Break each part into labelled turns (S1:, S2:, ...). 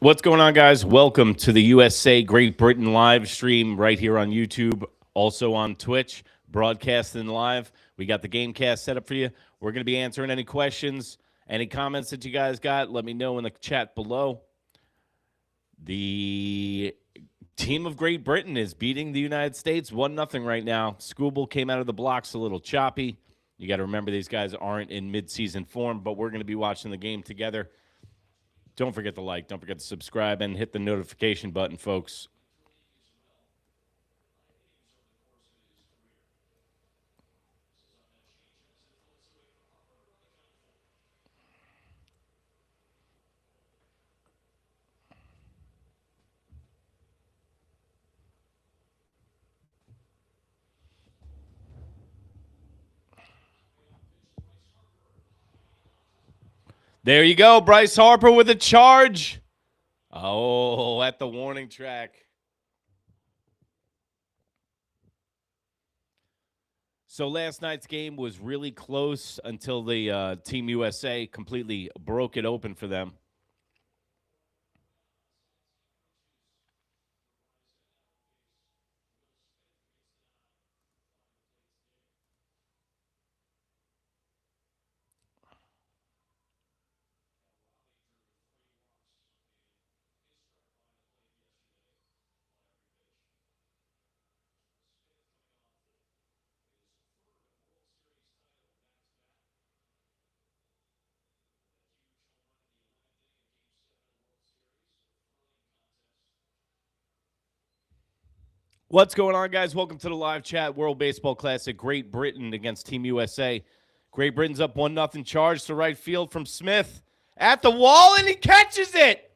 S1: What's going on, guys? Welcome to the USA Great Britain live stream right here on YouTube, also on Twitch, broadcasting live. We got the Gamecast set up for you. We're going to be answering any questions, any comments that you guys got. Let me know in the chat below. The team of Great Britain is beating the United States 1-0 right now. Scooble came out of the blocks a little choppy. You got to remember these guys aren't in midseason form, but we're going to be watching the game together. Don't forget to like, don't forget to subscribe, and hit the notification button, folks. There you go, Bryce Harper with a charge. Oh, at the warning track. So last night's game was really close until the Team USA completely broke it open for them. What's going on, guys? Welcome to the live chat. World Baseball Classic. Great Britain against Team USA. Great Britain's up 1-0 charge to right field from Smith. At the wall, and he catches it.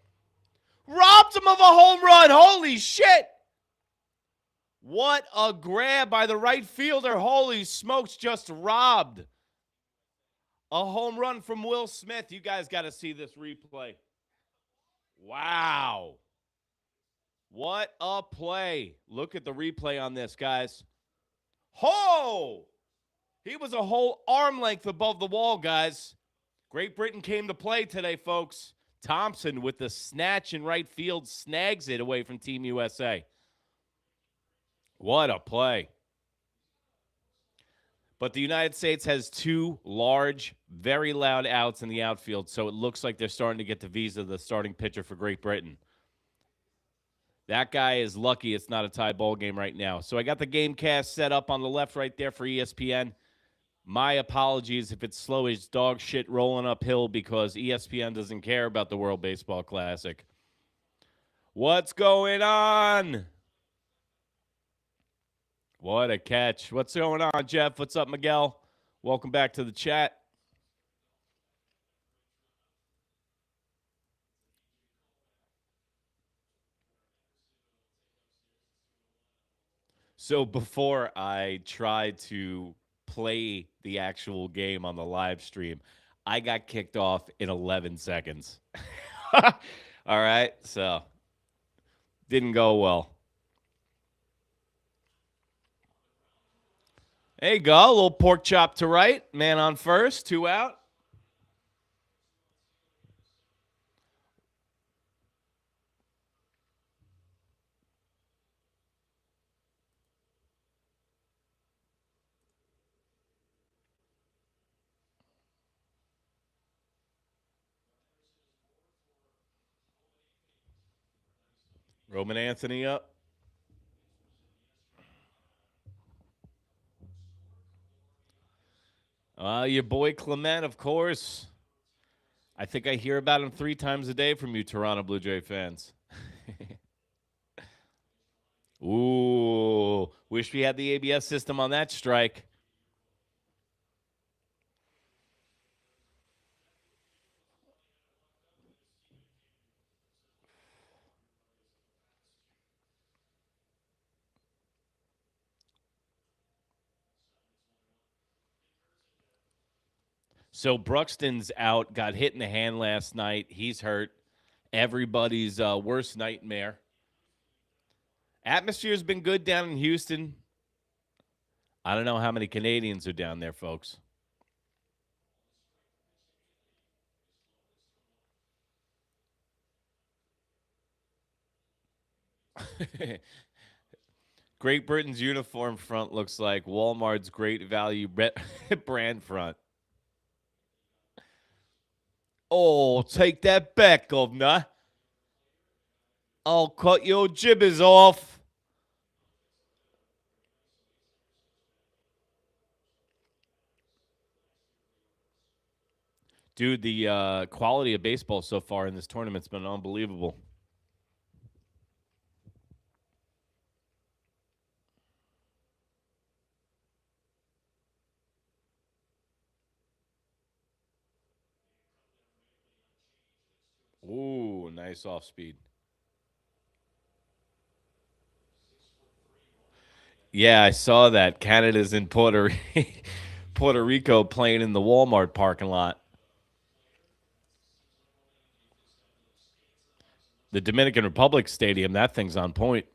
S1: Robs him of a home run. Holy shit. What a grab by the right fielder. Holy smokes, just robbed. A home run from Will Smith. You guys got to see this replay. Wow. What a play. Look at the replay on this, guys. Ho! He was a whole arm length above the wall, guys. Great Britain came to play today, folks. Thompson with the snatch in right field snags it away from Team USA. What a play. But the United States has two large, very loud outs in the outfield, so it looks like they're starting to get to visa the starting pitcher for Great Britain. That guy is lucky it's not a tie ball game right now. So I got the Gamecast set up on the left right there for ESPN. My apologies if it's slow as dog shit rolling uphill because ESPN doesn't care about the World Baseball Classic. What's going on? What a catch. What's going on, Jeff? What's up, Miguel? Welcome back to the chat. So before I tried to play the actual game on the live stream, I got kicked off in 11 seconds. All right, so didn't go well. There you go, a little pork chop to right. Man on first, 2 out. Roman Anthony up. Your boy Clement, of course. I think I hear about him 3 times a day from you Toronto Blue Jay fans. Ooh, wish we had the ABS system on that strike. So Bruxton's out, got hit in the hand last night. He's hurt. Everybody's worst nightmare. Atmosphere's been good down in Houston. I don't know how many Canadians are down there, folks. Great Britain's uniform front looks like Walmart's great value brand front. Oh, take that back, governor. I'll cut your gibbers off. Dude, the quality of baseball so far in this tournament's been unbelievable. Ooh, nice off speed. Yeah, I saw that. Canada's in Puerto Rico playing in the Walmart parking lot. The Dominican Republic Stadium, that thing's on point.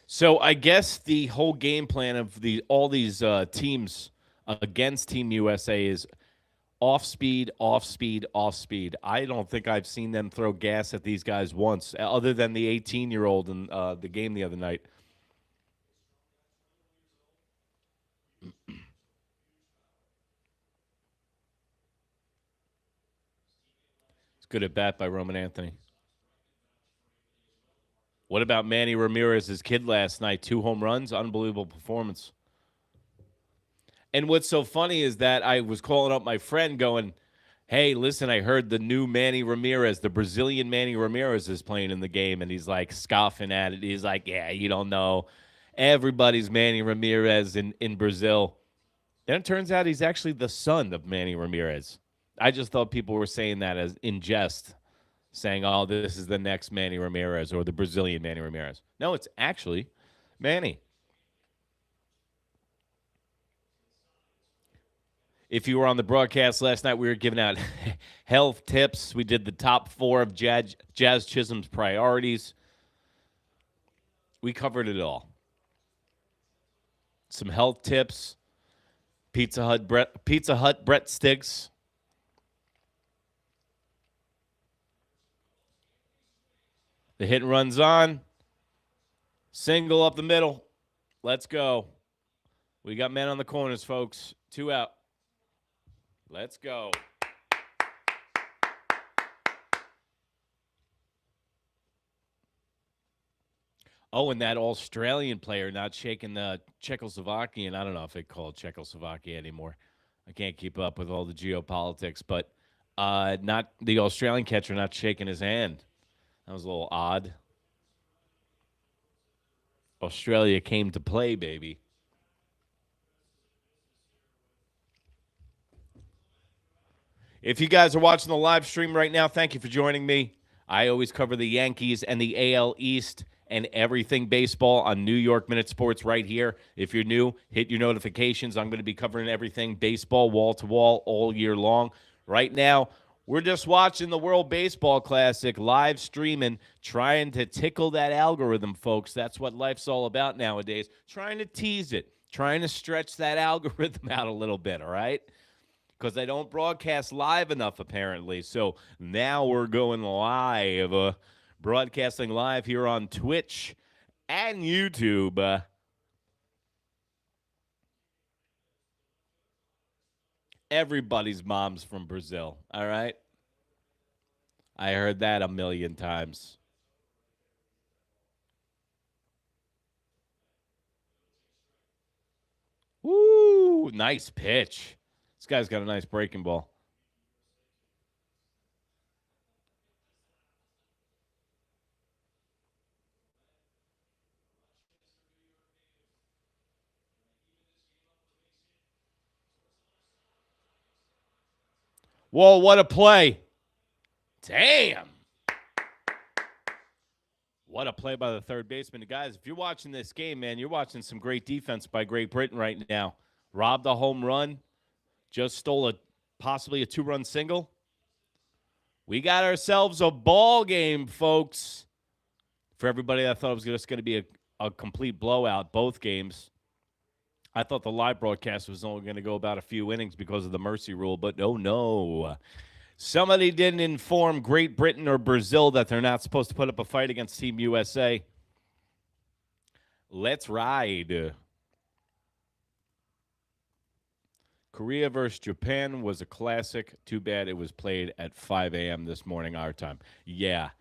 S1: So I guess the whole game plan of all these teams against Team USA is off speed, off speed, off speed. I don't think I've seen them throw gas at these guys once, other than the 18-year-old in the game the other night. It's good at bat by Roman Anthony. What about Manny Ramirez's kid last night? 2 home runs, unbelievable performance. And what's so funny is that I was calling up my friend going, hey, listen, I heard the new Manny Ramirez, the Brazilian Manny Ramirez is playing in the game. And he's like scoffing at it. He's like, yeah, you don't know. Everybody's Manny Ramirez in Brazil. Then it turns out he's actually the son of Manny Ramirez. I just thought people were saying that as in jest, saying, oh, this is the next Manny Ramirez or the Brazilian Manny Ramirez. No, it's actually Manny. If you were on the broadcast last night, we were giving out health tips. We did the top 4 of Jazz Chisholm's priorities. We covered it all. Some health tips, Pizza Hut breadsticks. The hit and run's on. Single up the middle. Let's go. We got men on the corners, folks. 2 out. Let's go. Oh, and that Australian player not shaking the Czechoslovakian. I don't know if they call it Czechoslovakia anymore. I can't keep up with all the geopolitics, but not the Australian catcher not shaking his hand. That was a little odd. Australia came to play, baby. If you guys are watching the live stream right now, thank you for joining me. I always cover the Yankees and the AL East and everything baseball on New York Minute Sports right here. If you're new, hit your notifications. I'm going to be covering everything baseball wall to wall all year long. Right now, we're just watching the World Baseball Classic live streaming, trying to tickle that algorithm, folks. That's what life's all about nowadays. Trying to tease it, trying to stretch that algorithm out a little bit, all right? Because they don't broadcast live enough, apparently. So now we're going live, broadcasting live here on Twitch and YouTube. Everybody's mom's from Brazil, all right? I heard that a million times. Woo, nice pitch. This guy's got a nice breaking ball. Whoa, what a play. Damn. What a play by the third baseman. Guys, if you're watching this game, man, you're watching some great defense by Great Britain right now. Robbed a home run, just stole possibly a 2-run single. We got ourselves a ball game, folks. For everybody that thought it was just going to be a complete blowout, both games. I thought the live broadcast was only going to go about a few innings because of the mercy rule, but no. Somebody didn't inform Great Britain or Brazil that they're not supposed to put up a fight against Team USA. Let's ride. Korea versus Japan was a classic. Too bad it was played at 5 a.m. this morning, our time. Yeah.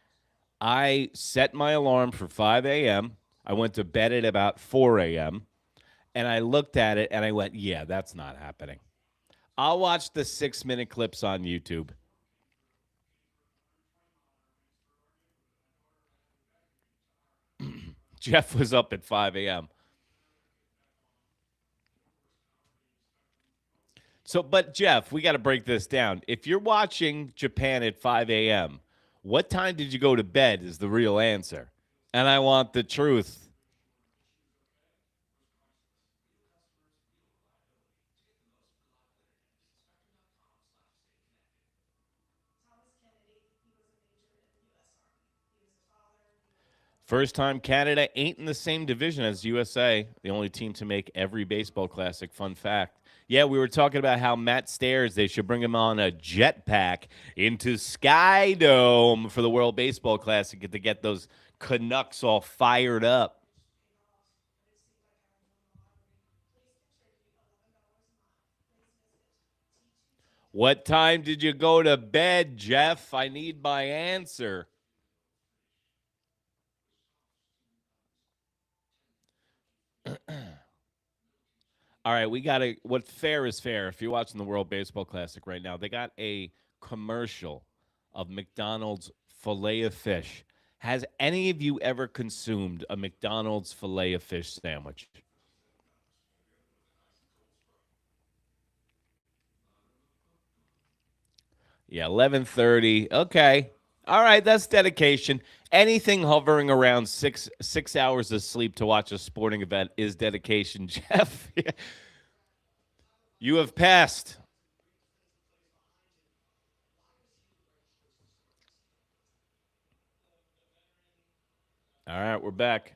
S1: I set my alarm for 5 a.m. I went to bed at about 4 a.m. And I looked at it and I went, yeah, that's not happening. I'll watch the 6-minute clips on YouTube. Jeff was up at 5 a.m. So, but Jeff, we got to break this down. If you're watching Japan at 5 a.m., what time did you go to bed is the real answer. And I want the truth. First time Canada ain't in the same division as USA, the only team to make every baseball classic. Fun fact. Yeah, we were talking about how Matt Stairs, they should bring him on a jetpack into Sky Dome for the World Baseball Classic to get those Canucks all fired up. What time did you go to bed, Jeff? I need my answer. All right, we got to. What's fair is fair. If you're watching the World Baseball Classic right now, they got a commercial of McDonald's filet of fish. Has any of you ever consumed a McDonald's filet of fish sandwich? Yeah, 11:30. Okay. All right, that's dedication. Anything hovering around six hours of sleep to watch a sporting event is dedication, Jeff. You have passed. All right, we're back.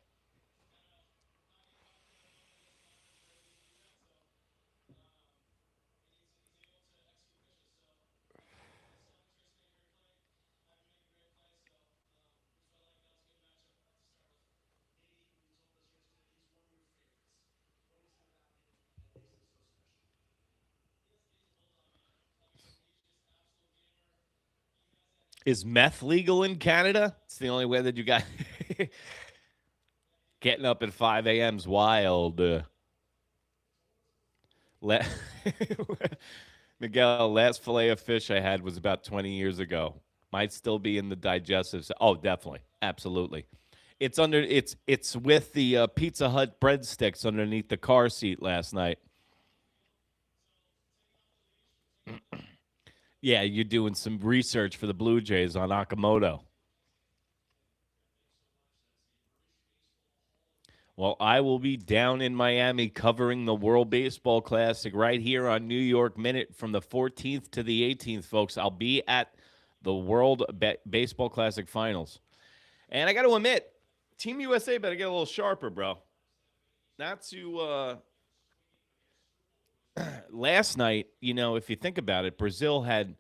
S1: Is meth legal in Canada? It's the only way that you got getting up at 5 a.m. is wild. La- Miguel, last fillet of fish I had was about 20 years ago. Might still be in the digestive. Oh, definitely, absolutely. It's with the Pizza Hut breadsticks underneath the car seat last night. Yeah, you're doing some research for the Blue Jays on Akamoto. Well, I will be down in Miami covering the World Baseball Classic right here on New York Minute from the 14th to the 18th, folks. I'll be at the World Baseball Classic Finals. And I got to admit, Team USA better get a little sharper, bro. Not to last night, if you think about it, Brazil had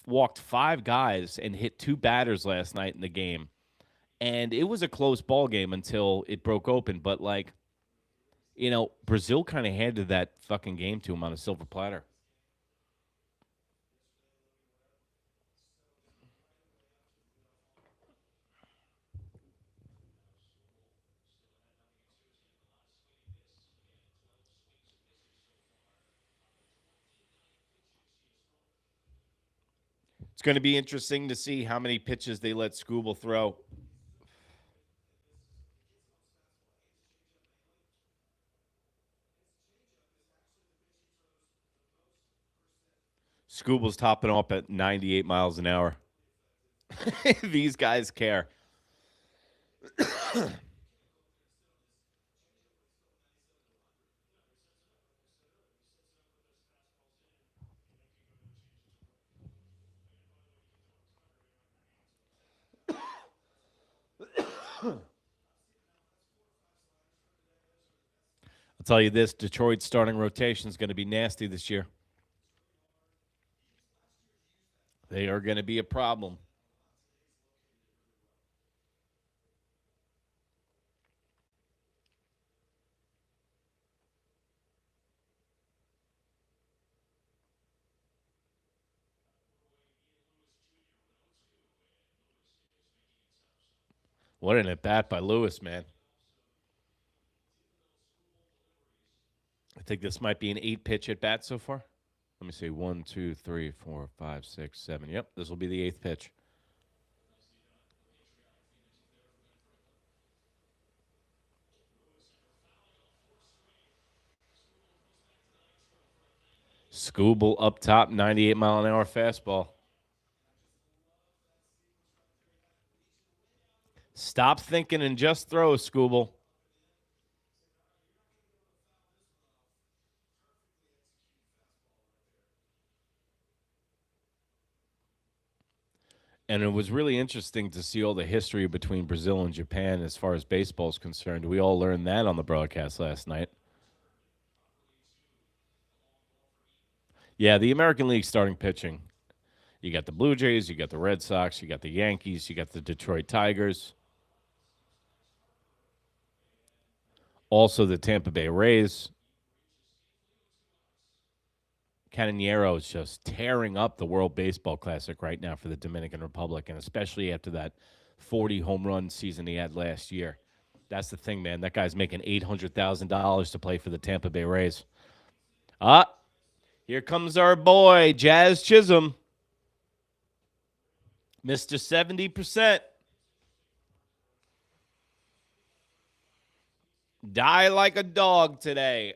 S1: walked 5 guys and hit 2 batters last night in the game. And it was a close ball game until it broke open, but Brazil kind of handed that fucking game to him on a silver platter. It's going to be interesting to see how many pitches they let Scooble throw. Scooble's topping off at 98 miles an hour. These guys care. I'll tell you this, Detroit's starting rotation is going to be nasty this year. They are going to be a problem. What an at-bat by Lewis, man. I think this might be an 8-pitch at-bat so far. Let me see. 1, 2, 3, 4, 5, 6, 7. Yep, this will be the 8th pitch. Scooble up top, 98-mile-an-hour fastball. Stop thinking and just throw, Scooble. And it was really interesting to see all the history between Brazil and Japan as far as baseball is concerned. We all learned that on the broadcast last night. Yeah, the American League starting pitching. You got the Blue Jays, you got the Red Sox, you got the Yankees, you got the Detroit Tigers. Also the Tampa Bay Rays. Cananero is just tearing up the World Baseball Classic right now for the Dominican Republic, and especially after that 40 home run season he had last year. That's the thing, man. That guy's making $800,000 to play for the Tampa Bay Rays. Here comes our boy, Jazz Chisholm. Mr. 70%. Die like a dog today.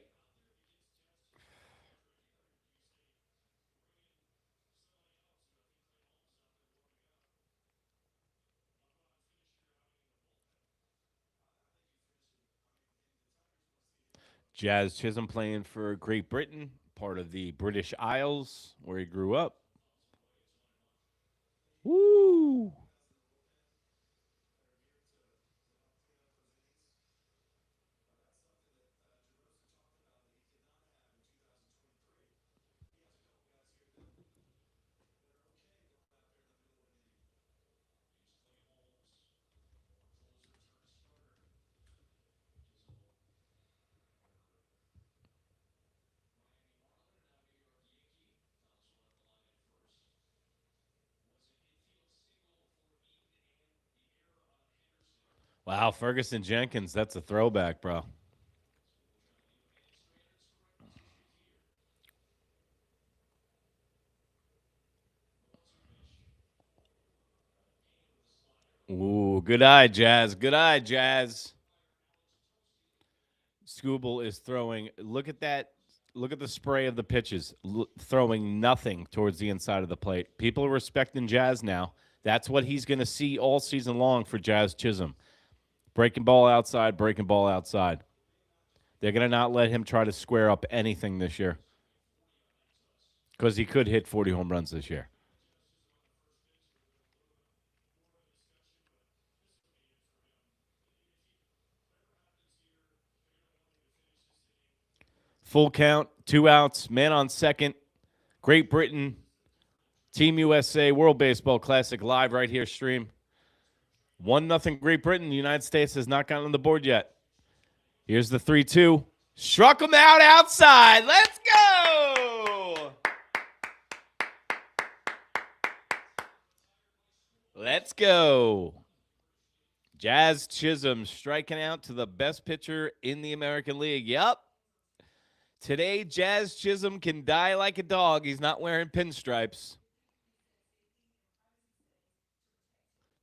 S1: Jazz Chisholm playing for Great Britain, part of the British Isles, where he grew up. Woo! Wow, Ferguson Jenkins, that's a throwback, bro. Ooh, good eye, Jazz. Good eye, Jazz. Scooble is throwing. Look at that. Look at the spray of the pitches, throwing nothing towards the inside of the plate. People are respecting Jazz now. That's what he's going to see all season long for Jazz Chisholm. Breaking ball outside, breaking ball outside. They're going to not let him try to square up anything this year because he could hit 40 home runs this year. Full count, 2 outs, man on second. Great Britain, Team USA, World Baseball Classic live right here stream. 1-0 Great Britain. The United States has not gotten on the board yet. Here's the 3-2. Struck him out outside. Let's go. Let's go. Jazz Chisholm striking out to the best pitcher in the American League. Yep. Today, Jazz Chisholm can die like a dog. He's not wearing pinstripes.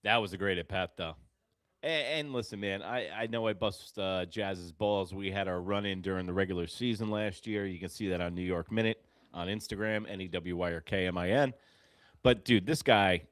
S1: That was a great at-bat, though. And listen, man, I know I bust Jazz's balls. We had our run-in during the regular season last year. You can see that on New York Minute on Instagram, NEWYRKMIN. But, dude, this guy,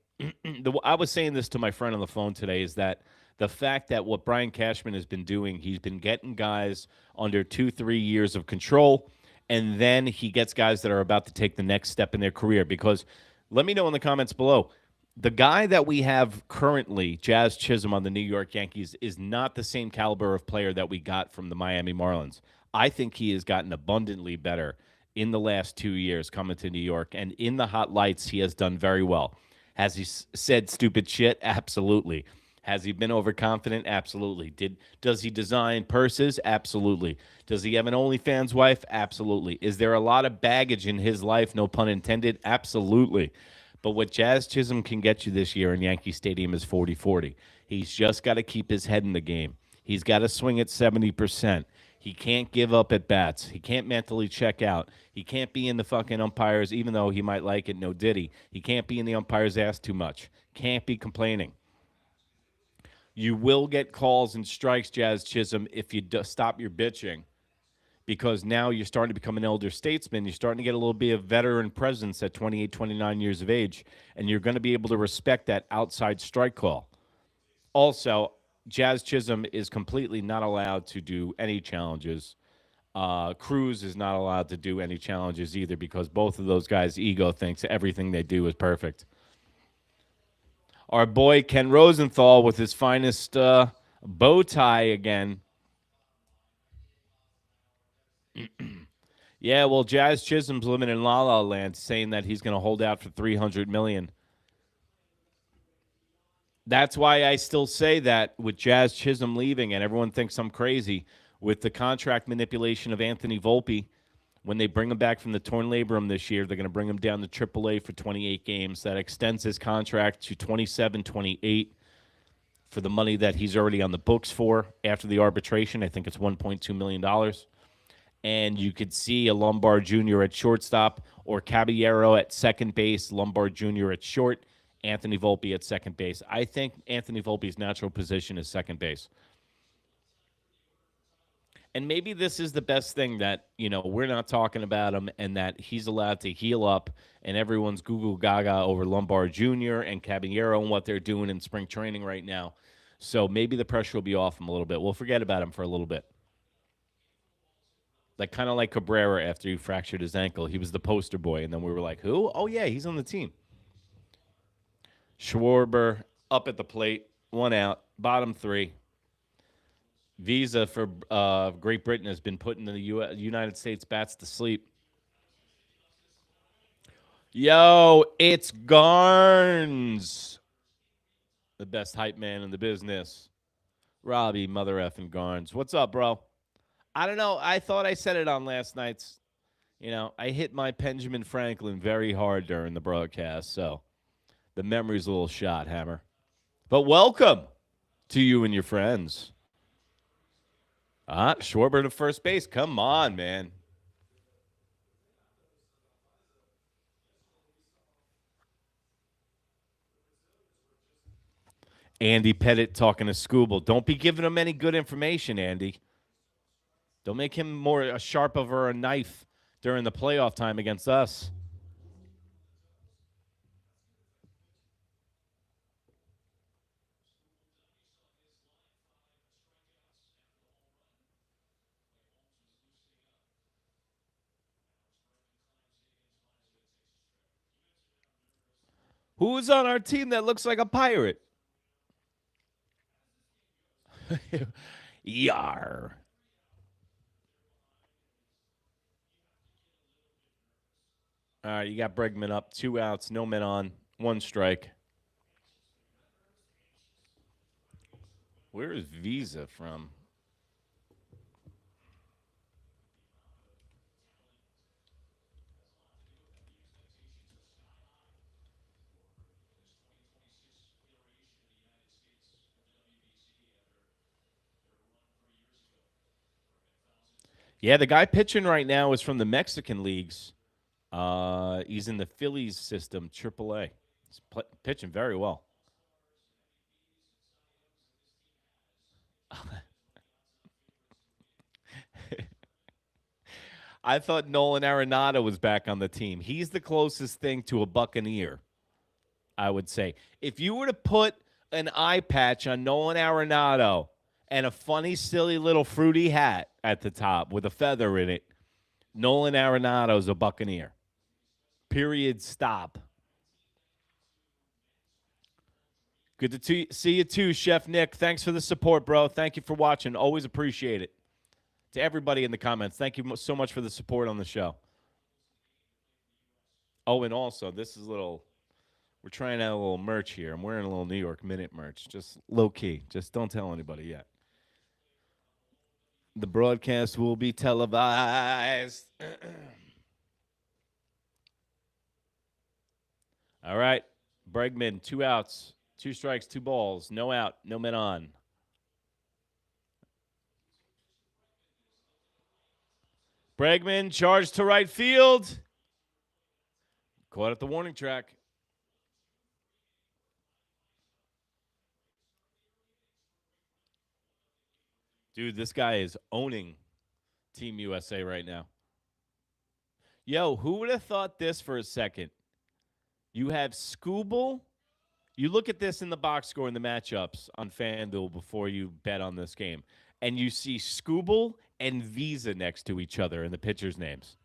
S1: I was saying this to my friend on the phone today, is that the fact that what Brian Cashman has been doing, he's been getting guys under 2-3 years of control, and then he gets guys that are about to take the next step in their career. Because let me know in the comments below, the guy that we have currently, Jazz Chisholm on the New York Yankees, is not the same caliber of player that we got from the Miami Marlins. I think he has gotten abundantly better in the last 2 years coming to New York, and in the hot lights, he has done very well. Has he said stupid shit? Absolutely. Has he been overconfident? Absolutely. Does he design purses? Absolutely. Does he have an OnlyFans wife? Absolutely. Is there a lot of baggage in his life? No pun intended. Absolutely. But what Jazz Chisholm can get you this year in Yankee Stadium is 40-40. He's just got to keep his head in the game. He's got to swing at 70%. He can't give up at bats. He can't mentally check out. He can't be in the fucking umpires, even though he might like it, no diddy. He can't be in the umpire's ass too much. Can't be complaining. You will get calls and strikes, Jazz Chisholm, if you stop your bitching, because now you're starting to become an elder statesman. You're starting to get a little bit of veteran presence at 28, 29 years of age, and you're going to be able to respect that outside strike call. Also, Jazz Chisholm is completely not allowed to do any challenges. Cruz is not allowed to do any challenges either, because both of those guys' ego thinks everything they do is perfect. Our boy Ken Rosenthal with his finest bow tie again. Yeah, well, Jazz Chisholm's living in La La Land, saying that he's going to hold out for $300 million. That's why I still say that with Jazz Chisholm leaving, and everyone thinks I'm crazy with the contract manipulation of Anthony Volpe. When they bring him back from the torn labrum this year, they're going to bring him down to AAA for 28 games. That extends his contract to 27, 28 for the money that he's already on the books for after the arbitration. I think it's $1.2 million. And you could see a Lombard Jr. at shortstop or Caballero at second base, Lombard Jr. at short, Anthony Volpe at second base. I think Anthony Volpe's natural position is second base. And maybe this is the best thing that, we're not talking about him, and that he's allowed to heal up, and everyone's Google Gaga over Lombard Jr. and Caballero and what they're doing in spring training right now. So maybe the pressure will be off him a little bit. We'll forget about him for a little bit. Kind of like Cabrera after he fractured his ankle. He was the poster boy, and then we were like, who? Oh, yeah, he's on the team. Schwarber up at the plate, 1 out, bottom 3. Visa for Great Britain has been putting the United States bats to sleep. Yo, it's Garns, the best hype man in the business. Robbie mother effing Garns. What's up, bro? I don't know. I thought I said it on last night's. I hit my Benjamin Franklin very hard during the broadcast, so the memory's a little shot, Hammer. But welcome to you and your friends. Schwarber to first base. Come on, man. Andy Pettit talking to Scooble. Don't be giving him any good information, Andy. Don't make him more sharp over a knife during the playoff time against us. Who's on our team that looks like a pirate? Yar. All right, you got Bregman up. 2 outs, no men on, 1 strike. Where is Visa from? Yeah, the guy pitching right now is from the Mexican leagues. He's in the Phillies system, AAA. He's pitching very well. I thought Nolan Arenado was back on the team. He's the closest thing to a Buccaneer, I would say. If you were to put an eye patch on Nolan Arenado and a funny, silly little fruity hat at the top with a feather in it, Nolan Arenado's a Buccaneer. Period. Stop. Good to see you too, Chef Nick. Thanks for the support, bro. Thank you for watching. Always appreciate it. To everybody in the comments, thank you so much for the support on the show. Oh, and also, this is a little. We're trying out a little merch here. I'm wearing a little New York Minute merch, just low key. Just don't tell anybody yet. The broadcast will be televised. All right. Bregman, 2 outs, 2 strikes, 2 balls, no out, no men on. Bregman charged to right field. Caught at the warning track. Dude, this guy is owning Team USA right now. Yo, who would have thought this for a second? You have Scooble. You look at this in the box score in the matchups on FanDuel before you bet on this game, and you see Scooble and Visa next to each other in the pitchers' names.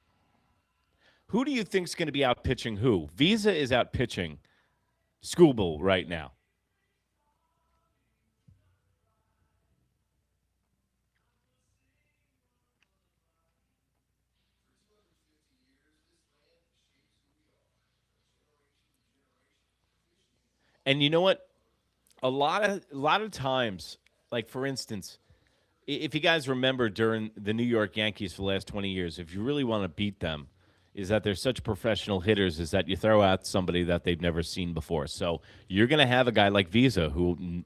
S1: Who do you think is going to be out pitching who? Visa is out pitching Scooble right now. And you know what? A lot of times, like for instance, if you guys remember during the New York Yankees for the last 20 years, if you really want to beat them, is that they're such professional hitters, is that you throw out somebody that they've never seen before. So you're going to have a guy like Visa, who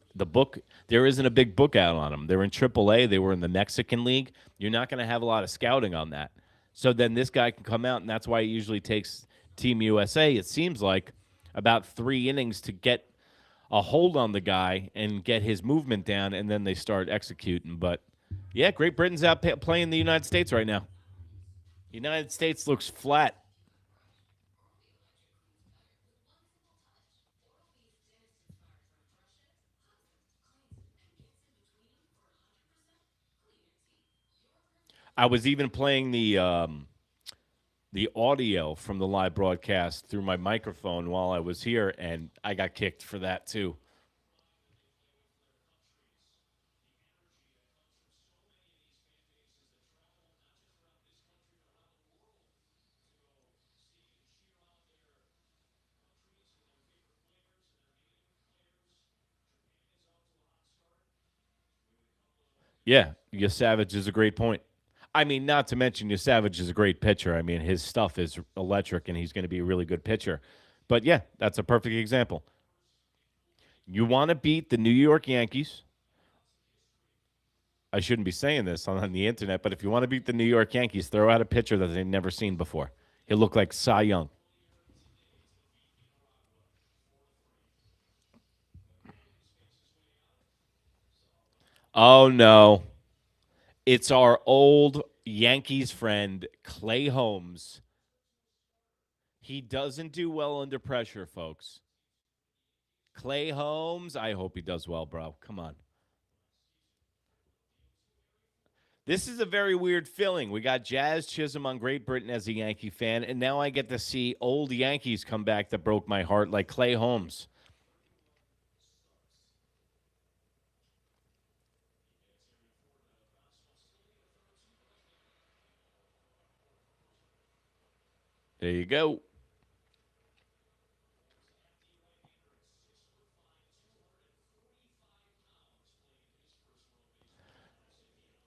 S1: there isn't a big book out on him. They're in AAA. They were in the Mexican League. You're not going to have a lot of scouting on that. So then this guy can come out, and that's why it usually takes Team USA, it seems like, about 3 innings to get a hold on the guy and get his movement down, and then they start executing. But yeah, Great Britain's out playing the United States right now. United States looks flat. I was even playing the audio from the live broadcast through my microphone while I was here, and I got kicked for that too. Yeah, Savage is a great point. I mean, not to mention Savage is a great pitcher. I mean, his stuff is electric, and he's going to be a really good pitcher. But yeah, that's a perfect example. You want to beat the New York Yankees. I shouldn't be saying this on the internet, but if you want to beat the New York Yankees, throw out a pitcher that they've never seen before. He'll look like Cy Young. Oh, no. It's our old Yankees friend, Clay Holmes. He doesn't do well under pressure, folks. Clay Holmes, I hope he does well, bro. Come on. This is a very weird feeling. We got Jazz Chisholm on Great Britain as a Yankee fan, and now I get to see old Yankees come back that broke my heart, like Clay Holmes. There you go.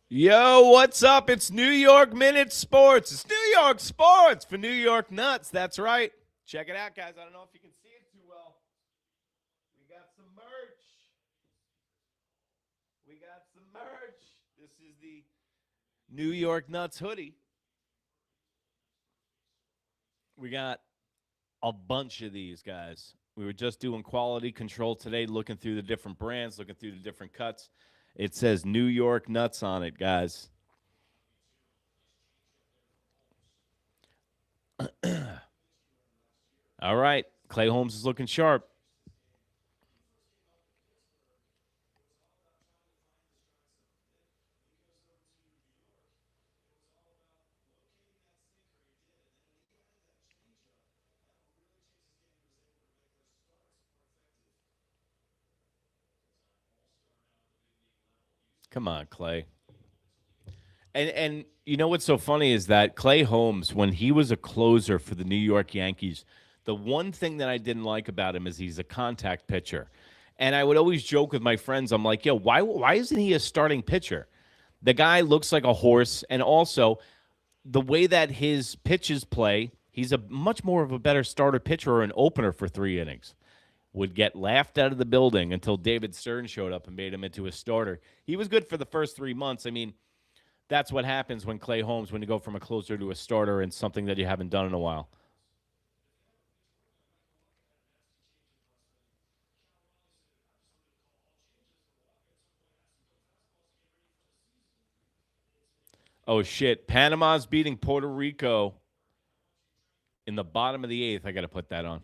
S1: Yo, what's up? It's New York Minute Sports. It's New York Sports for New York Nuts. That's right. Check it out, guys. I don't know if you can see it too well. We got some merch. We got some merch. This is the New York Nuts hoodie. We got a bunch of these, guys. We were just doing quality control today, looking through the different brands, looking through the different cuts. It says New York Nuts on it, guys. All right. Clay Holmes is looking sharp. Come on, Clay. And you know what's so funny is that Clay Holmes, when he was a closer for the New York Yankees, the one thing that I didn't like about him is he's a contact pitcher. And I would always joke with my friends, I'm like, yo, why isn't he a starting pitcher? The guy looks like a horse, and also the way that his pitches play, he's a much more of a better starter pitcher or an opener for 3 innings. Would get laughed out of the building until David Stern showed up and made him into a starter. He was good for the first 3 months. I mean, that's what happens when Clay Holmes, when you go from a closer to a starter and something that you haven't done in a while. Oh, shit. Panama's beating Puerto Rico in the bottom of the eighth. I got to put that on.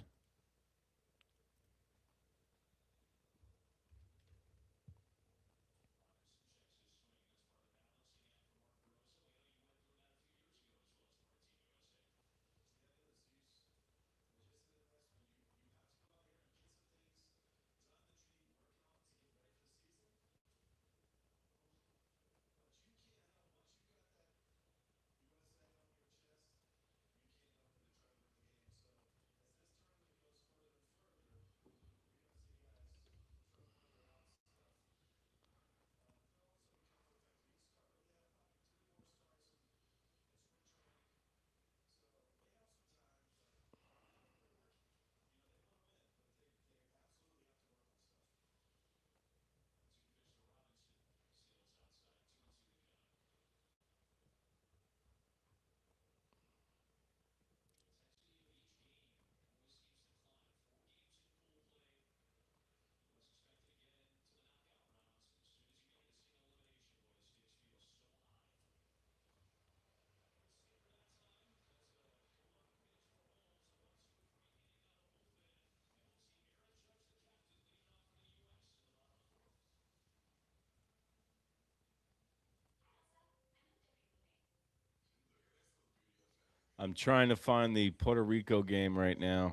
S1: I'm trying to find the Puerto Rico game right now.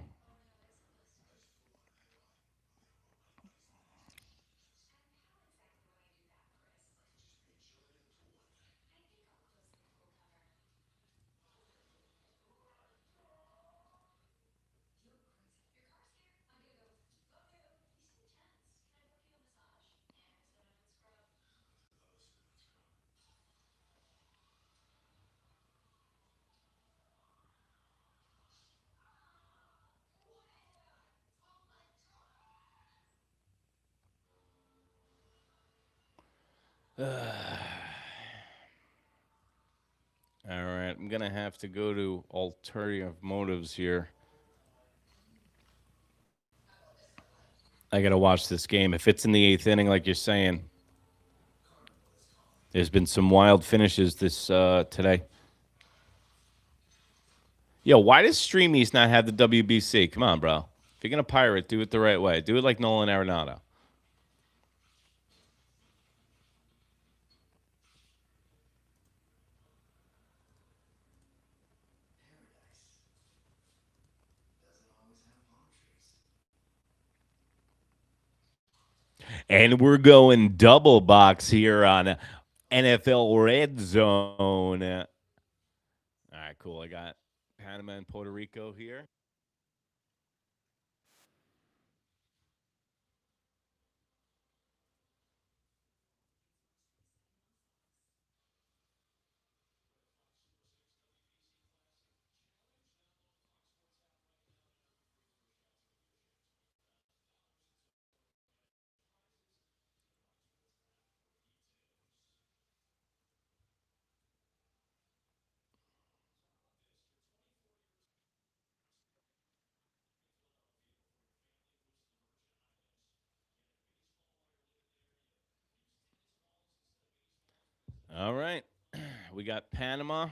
S1: All right, I'm going to have to go to alternative motives here. I got to watch this game. If it's in the eighth inning, like you're saying, there's been some wild finishes this today. Yo, why does Streamies not have the WBC? Come on, bro. If you're going to pirate, do it the right way. Do it like Nolan Arenado. And we're going double box here on NFL Red Zone. All right, cool. I got Panama and Puerto Rico here. All right. We got Panama.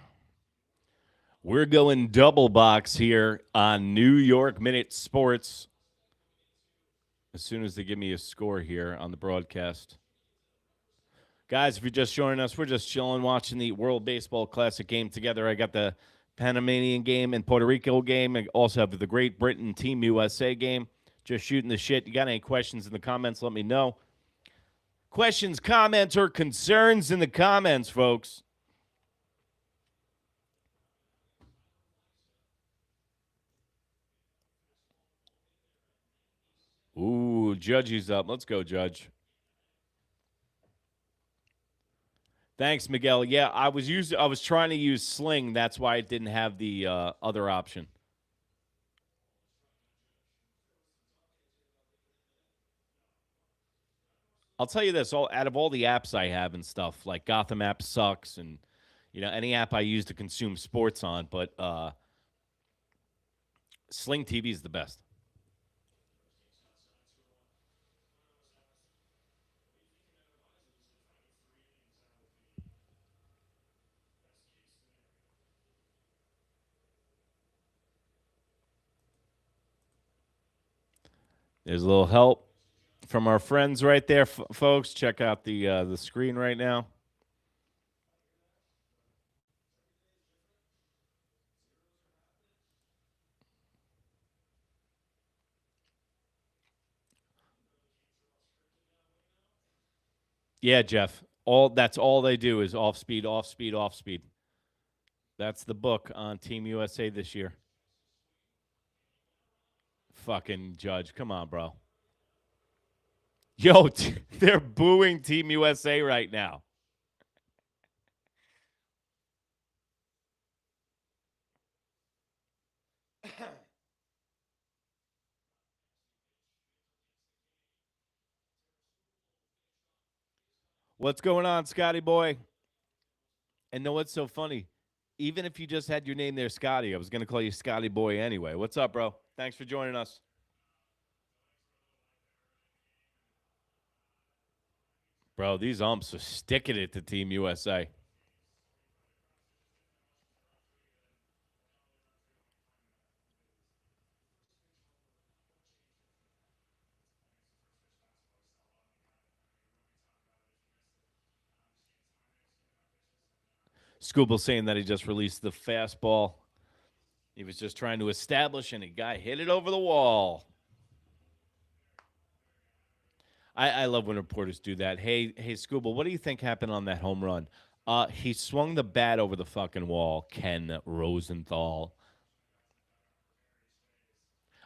S1: We're going double box here on New York Minute Sports. As soon as they give me a score here on the broadcast. Guys, if you're just joining us, we're just chilling, watching the World Baseball Classic game together. I got the Panamanian game and Puerto Rico game. I also have the Great Britain Team USA game. Just shooting the shit. You got any questions in the comments, let me know. Questions, comments, or concerns in the comments, folks. Ooh, Judgy's up. Let's go, Judge. Thanks, Miguel. Yeah, I was trying to use Sling. That's why it didn't have the other option. I'll tell you this: out of all the apps I have and stuff, like Gotham app sucks, and any app I use to consume sports on, but Sling TV is the best. There's a little help from our friends right there, folks. Check out the screen right now. Yeah, Jeff. That's all they do is off speed, off speed, off speed. That's the book on Team USA this year. Fucking Judge, come on, bro. Yo, they're booing Team USA right now. What's going on, Scotty boy? And know what's so funny? Even if you just had your name there, Scotty, I was going to call you Scotty boy anyway. What's up, bro? Thanks for joining us. Bro, these umps are sticking it to Team USA. Scooble saying that he just released the fastball. He was just trying to establish, and a guy hit it over the wall. I love when reporters do that. Hey, Scooble, what do you think happened on that home run? He swung the bat over the fucking wall, Ken Rosenthal.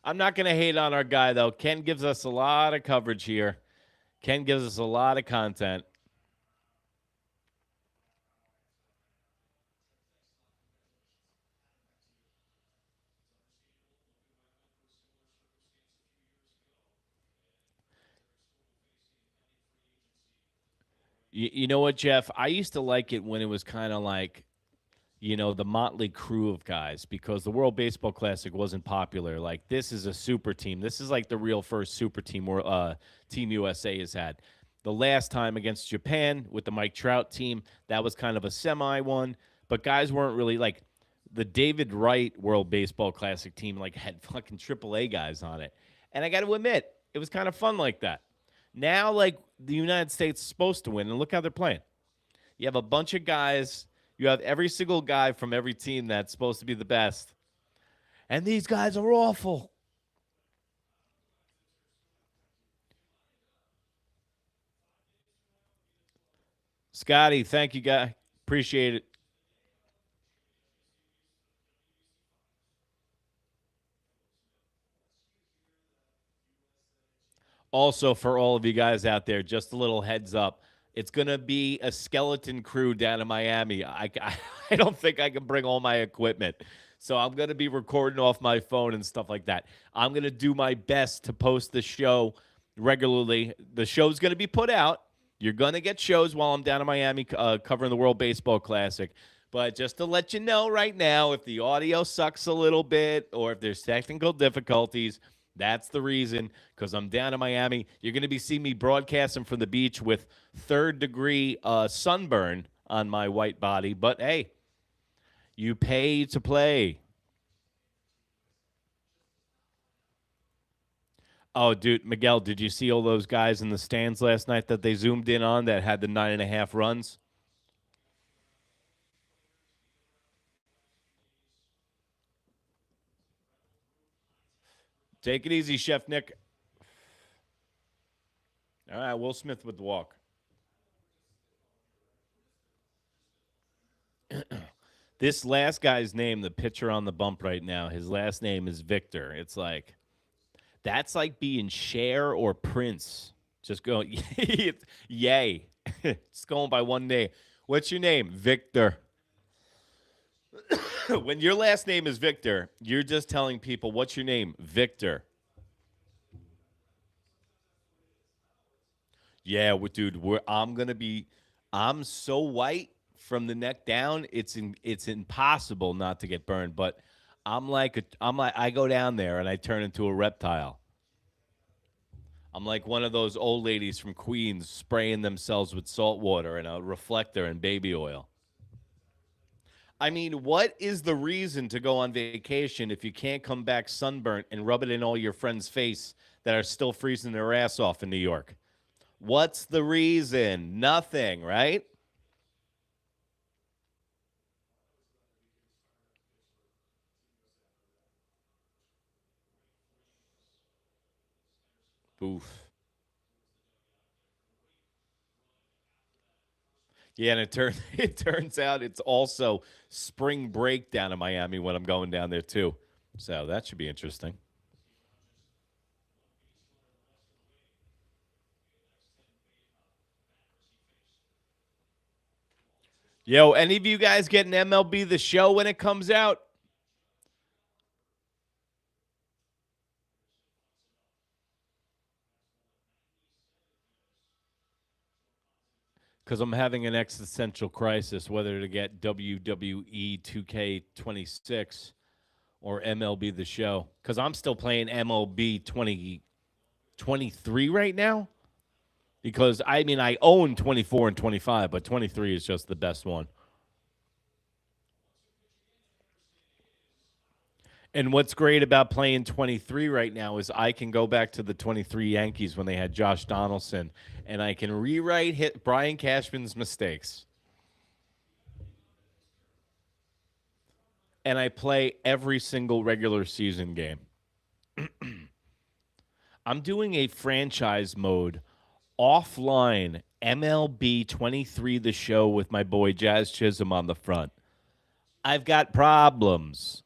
S1: I'm not going to hate on our guy, though. Ken gives us a lot of coverage here. Ken gives us a lot of content. You know what, Jeff? I used to like it when it was kind of like, the motley crew of guys because the World Baseball Classic wasn't popular. Like, this is a super team. This is like the real first super team Team USA has had. The last time against Japan with the Mike Trout team, that was kind of a semi one, but guys weren't really like the David Wright World Baseball Classic team, like had fucking AAA guys on it. And I got to admit, it was kind of fun like that. Now, like, the United States is supposed to win, and look how they're playing. You have a bunch of guys. You have every single guy from every team that's supposed to be the best. And these guys are awful. Scotty, thank you, guy. Appreciate it. Also, for all of you guys out there, just a little heads up. It's going to be a skeleton crew down in Miami. I don't think I can bring all my equipment. So I'm going to be recording off my phone and stuff like that. I'm going to do my best to post the show regularly. The show's going to be put out. You're going to get shows while I'm down in Miami covering the World Baseball Classic. But just to let you know right now, if the audio sucks a little bit or if there's technical difficulties, that's the reason, because I'm down in Miami. You're going to be seeing me broadcasting from the beach with third-degree sunburn on my white body. But, hey, you pay to play. Oh, dude, Miguel, did you see all those guys in the stands last night that they zoomed in on that had the 9.5 runs? Take it easy, Chef Nick. All right, Will Smith with the walk. This last guy's name, the pitcher on the bump right now, his last name is Victor. It's like That's like being Cher or Prince. Just going, yay. It's going by one name. What's your name? Victor. When your last name is Victor, you're just telling people, what's your name? Victor. Yeah, dude, I'm so white from the neck down. It's impossible not to get burned. But I go down there and I turn into a reptile. I'm like one of those old ladies from Queens spraying themselves with salt water and a reflector and baby oil. I mean, what is the reason to go on vacation if you can't come back sunburnt and rub it in all your friends' face that are still freezing their ass off in New York? What's the reason? Nothing, right? Oof. Yeah, and it turns out it's also spring break down in Miami when I'm going down there too. So that should be interesting. Yo, any of you guys getting MLB the Show when it comes out? Because I'm having an existential crisis whether to get WWE 2K26 or MLB The Show. Because I'm still playing MLB 2023 right now. Because, I mean, I own 24 and 25, but 23 is just the best one. And what's great about playing 23 right now is I can go back to the 23 Yankees when they had Josh Donaldson, and I can rewrite Brian Cashman's mistakes. And I play every single regular season game. I'm doing a franchise mode offline MLB 23 the show with my boy Jazz Chisholm on the front. I've got problems.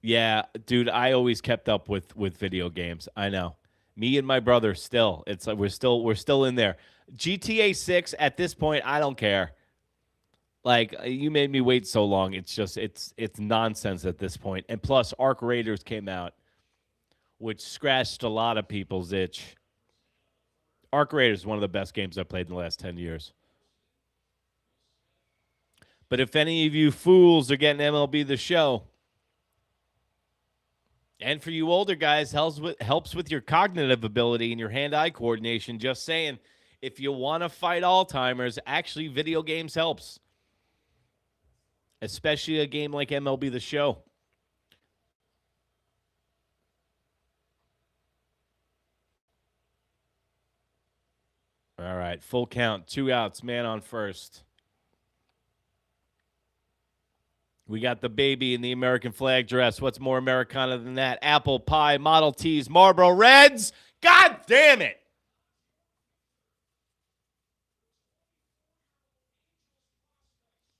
S1: Yeah, dude, I always kept up with video games. I know. Me and my brother still. It's like we're still in there. GTA 6 at this point, I don't care. Like you made me wait so long. It's nonsense at this point. And plus Arc Raiders came out, which scratched a lot of people's itch. Arc Raiders is one of the best games I've played in the last 10 years. But if any of you fools are getting MLB the show, and for you older guys, helps with your cognitive ability and your hand-eye coordination. Just saying, if you want to fight Alzheimer's, actually video games helps, especially a game like MLB The Show. All right, full count, 2 outs, man on first. We got the baby in the American flag dress. What's more Americana than that? Apple pie, Model Ts, Marlboro Reds. God damn it.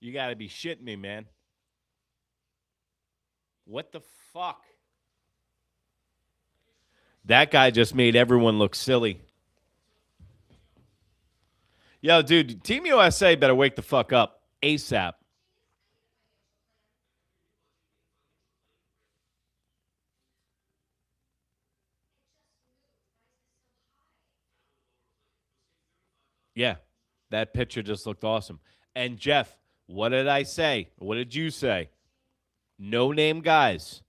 S1: You got to be shitting me, man. What the fuck? That guy just made everyone look silly. Yo, dude, Team USA better wake the fuck up ASAP. Yeah, that picture just looked awesome. And Jeff, what did I say? What did you say? No name guys.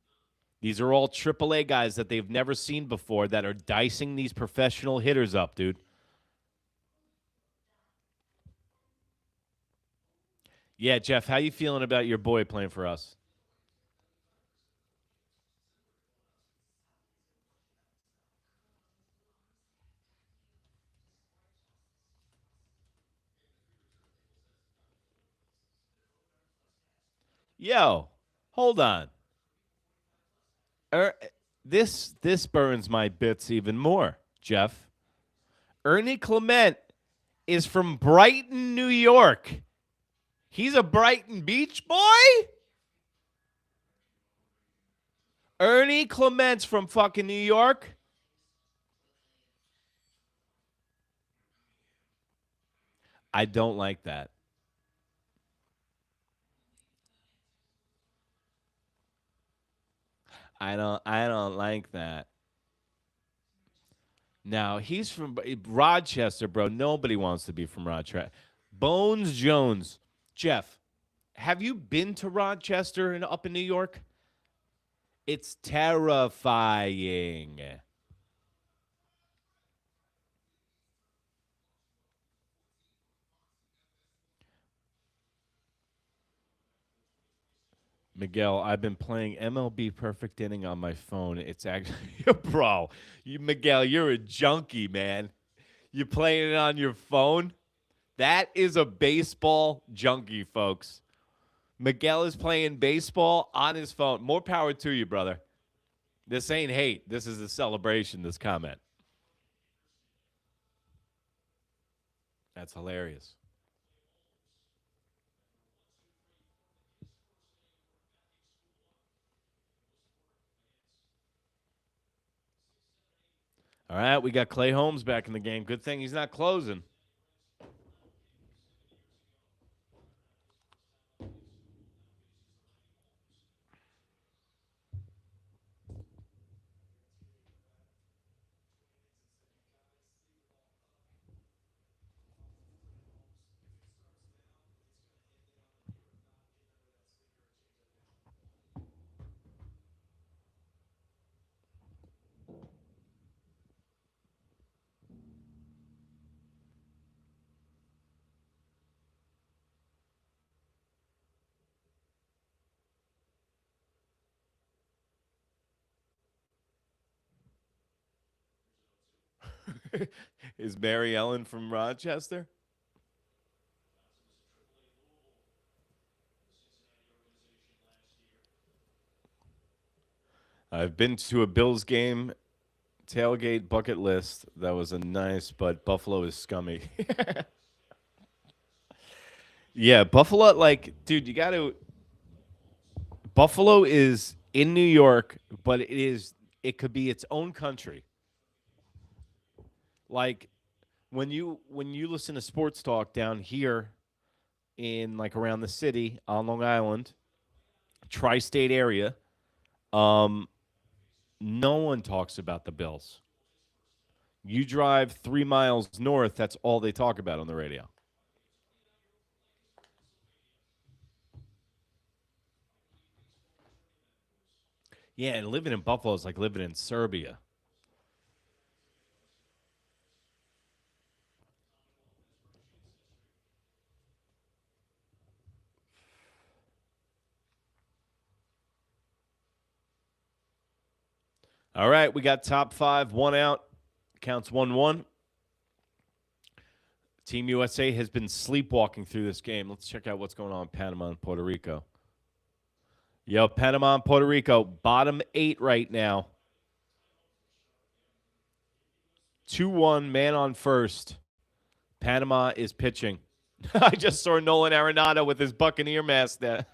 S1: These are all AAA guys that they've never seen before that are dicing these professional hitters up, dude. Yeah, Jeff, how you feeling about your boy playing for us? Yo, hold on. Er, this burns my bits even more, Jeff. Ernie Clement is from Brighton, New York. He's a Brighton Beach boy? Ernie Clements from fucking New York. I don't like that. I don't like that. Now, he's from Rochester, bro. Nobody wants to be from Rochester. Bones Jones. Jeff, have you been to Rochester and up in New York? It's terrifying. Miguel, I've been playing MLB Perfect Inning on my phone. It's actually, bro, Miguel, you're a junkie, man. You playing it on your phone? That is a baseball junkie, folks. Miguel is playing baseball on his phone. More power to you, brother. This ain't hate. This is a celebration, this comment. That's hilarious. All right, we got Clay Holmes back in the game. Good thing he's not closing. Is Mary Ellen from Rochester? I've been to a Bills game tailgate bucket list. That was a nice, but Buffalo is scummy. Yeah, Buffalo, like, dude, you got to. Buffalo is in New York, but it could be its own country. Like when you listen to sports talk down here in like around the city on Long Island, tri-state area, um, no one talks about the Bills. You drive 3 miles north, that's all they talk about on the radio. Yeah, and living in Buffalo is like living in Serbia. All right, we got top five, one out. Counts 1-1. Team USA has been sleepwalking through this game. Let's check out what's going on in Panama and Puerto Rico. Yo, Panama and Puerto Rico, bottom eight right now. 2-1, man on first. Panama is pitching. I just saw Nolan Arenado with his Buccaneer mask there.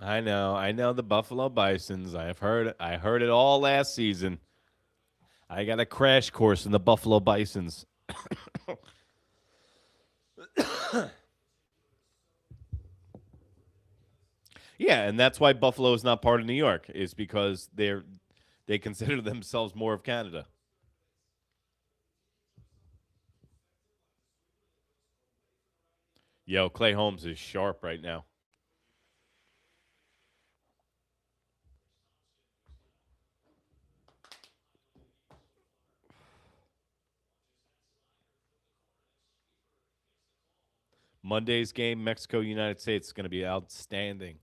S1: I know the Buffalo Bisons. I heard it all last season. I got a crash course in the Buffalo Bisons. Yeah, and that's why Buffalo is not part of New York, is because they consider themselves more of Canada. Yo, Clay Holmes is sharp right now. Monday's game, Mexico United States, is going to be outstanding.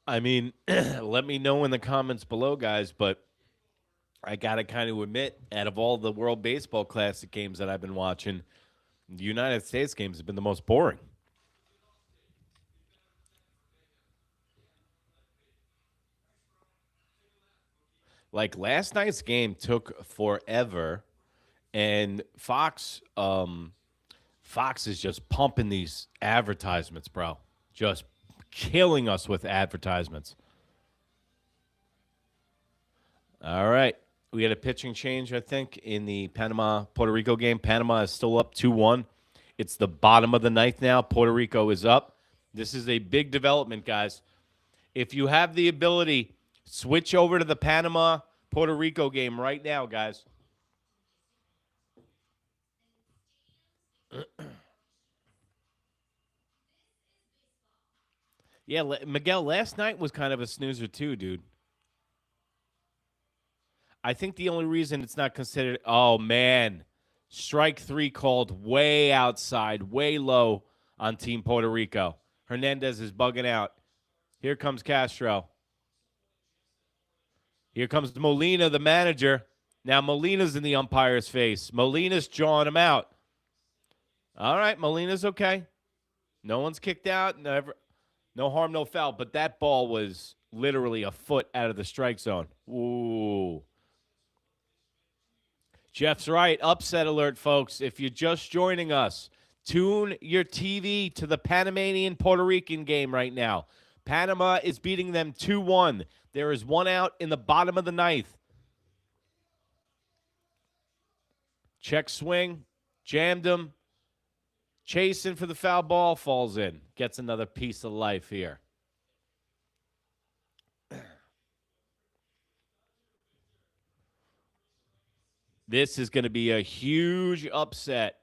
S1: I mean, let me know in the comments below, guys, but I got to kind of admit, out of all the World Baseball Classic games that I've been watching, the United States games have been the most boring. Like last night's game took forever, and Fox is just pumping these advertisements, bro. Just killing us with advertisements. All right. We had a pitching change, I think, in the Panama Puerto Rico game. Panama is still up 2-1. It's the bottom of the ninth now. Puerto Rico is up. This is a big development, guys. If you have the ability, switch over to the Panama Puerto Rico game right now, guys. Yeah, Miguel, last night was kind of a snoozer too, dude. I think the only reason it's not considered, oh, man, strike three called way outside, way low on Team Puerto Rico. Hernandez is bugging out. Here comes Castro. Here comes Molina, the manager. Now Molina's in the umpire's face. Molina's jawing him out. All right, Molina's okay. No one's kicked out. No harm, no foul. But that ball was literally a foot out of the strike zone. Ooh. Jeff's right. Upset alert, folks. If you're just joining us, tune your TV to the Panamanian Puerto Rican game right now. Panama is beating them 2-1. There is one out in the bottom of the ninth. Check swing. Jammed him. Chasing for the foul ball. Falls in. Gets another piece of life here. This is going to be a huge upset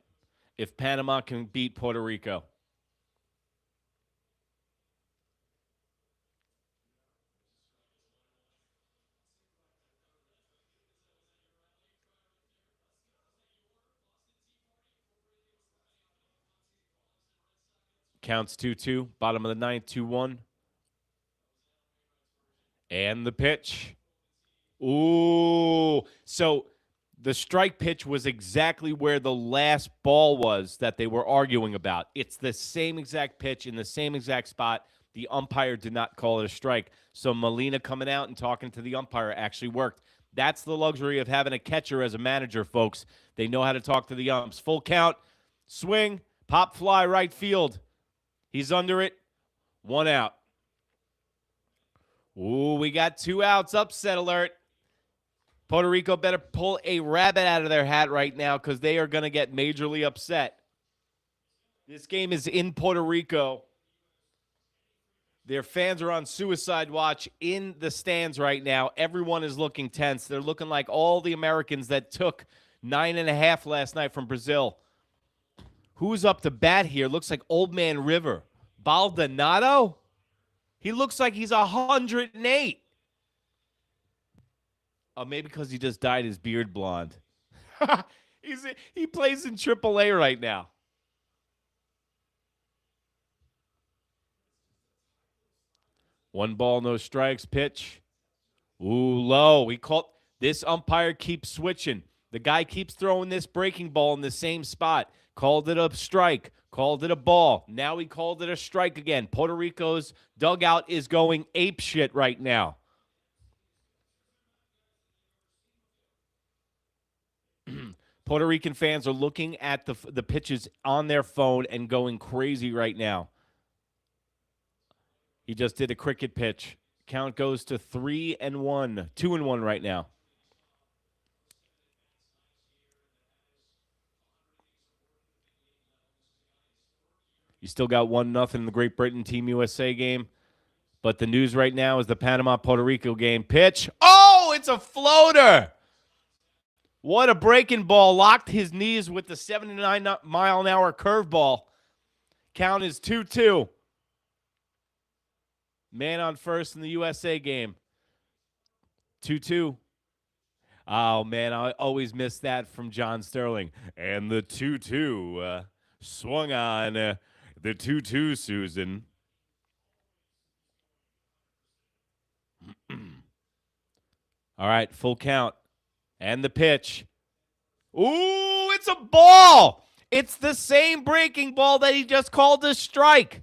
S1: if Panama can beat Puerto Rico. Counts 2-2. Bottom of the ninth, 2-1. And the pitch. Ooh. So the strike pitch was exactly where the last ball was that they were arguing about. It's the same exact pitch in the same exact spot. The umpire did not call it a strike. So Molina coming out and talking to the umpire actually worked. That's the luxury of having a catcher as a manager, folks. They know how to talk to the umps. Full count, swing, pop fly, right field. He's under it. One out. Ooh, we got 2 outs. Upset alert. Puerto Rico better pull a rabbit out of their hat right now because they are going to get majorly upset. This game is in Puerto Rico. Their fans are on suicide watch in the stands right now. Everyone is looking tense. They're looking like all the Americans that took 9.5 last night from Brazil. Who's up to bat here? Looks like Old Man River. Baldonado? He looks like he's 108. Oh, maybe because he just dyed his beard blonde. He plays in AAA right now. One ball, no strikes. Pitch. Ooh, low. This umpire keeps switching. The guy keeps throwing this breaking ball in the same spot. Called it a strike. Called it a ball. Now he called it a strike again. Puerto Rico's dugout is going apeshit right now. Puerto Rican fans are looking at the pitches on their phone and going crazy right now. He just did a cricket pitch. Count goes to 3-1, 2-1 right now. You still got 1-0 in the Great Britain Team USA game. But the news right now is the Panama-Puerto Rico game. Pitch. Oh, it's a floater. What a breaking ball. Locked his knees with the 79-mile-an-hour curveball. Count is 2-2. Man on first in the USA game. 2-2. Oh, man, I always miss that from John Sterling. And the 2-2 swung on the 2-2, Susan. All right, full count. And the pitch. Ooh, it's a ball. It's the same breaking ball that he just called a strike.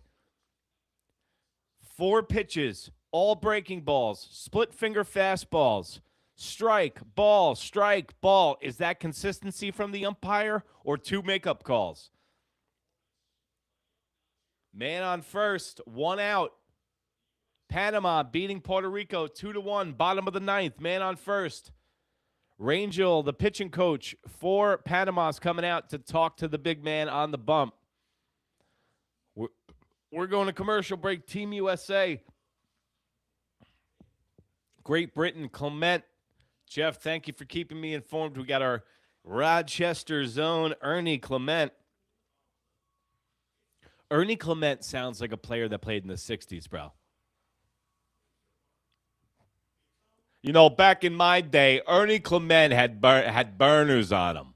S1: 4 pitches, all breaking balls, split finger fastballs. Strike, ball, strike, ball. Is that consistency from the umpire or 2 makeup calls? Man on first, 1 out. Panama beating Puerto Rico 2-1, bottom of the 9th. Man on first. Rangel, the pitching coach for Panama's coming out to talk to the big man on the bump. We're going to commercial break. Team USA. Great Britain, Clement. Jeff, thank you for keeping me informed. We got our Rochester zone, Ernie Clement. Ernie Clement sounds like a player that played in the 60s, bro. You know, back in my day, Ernie Clement had burners on him.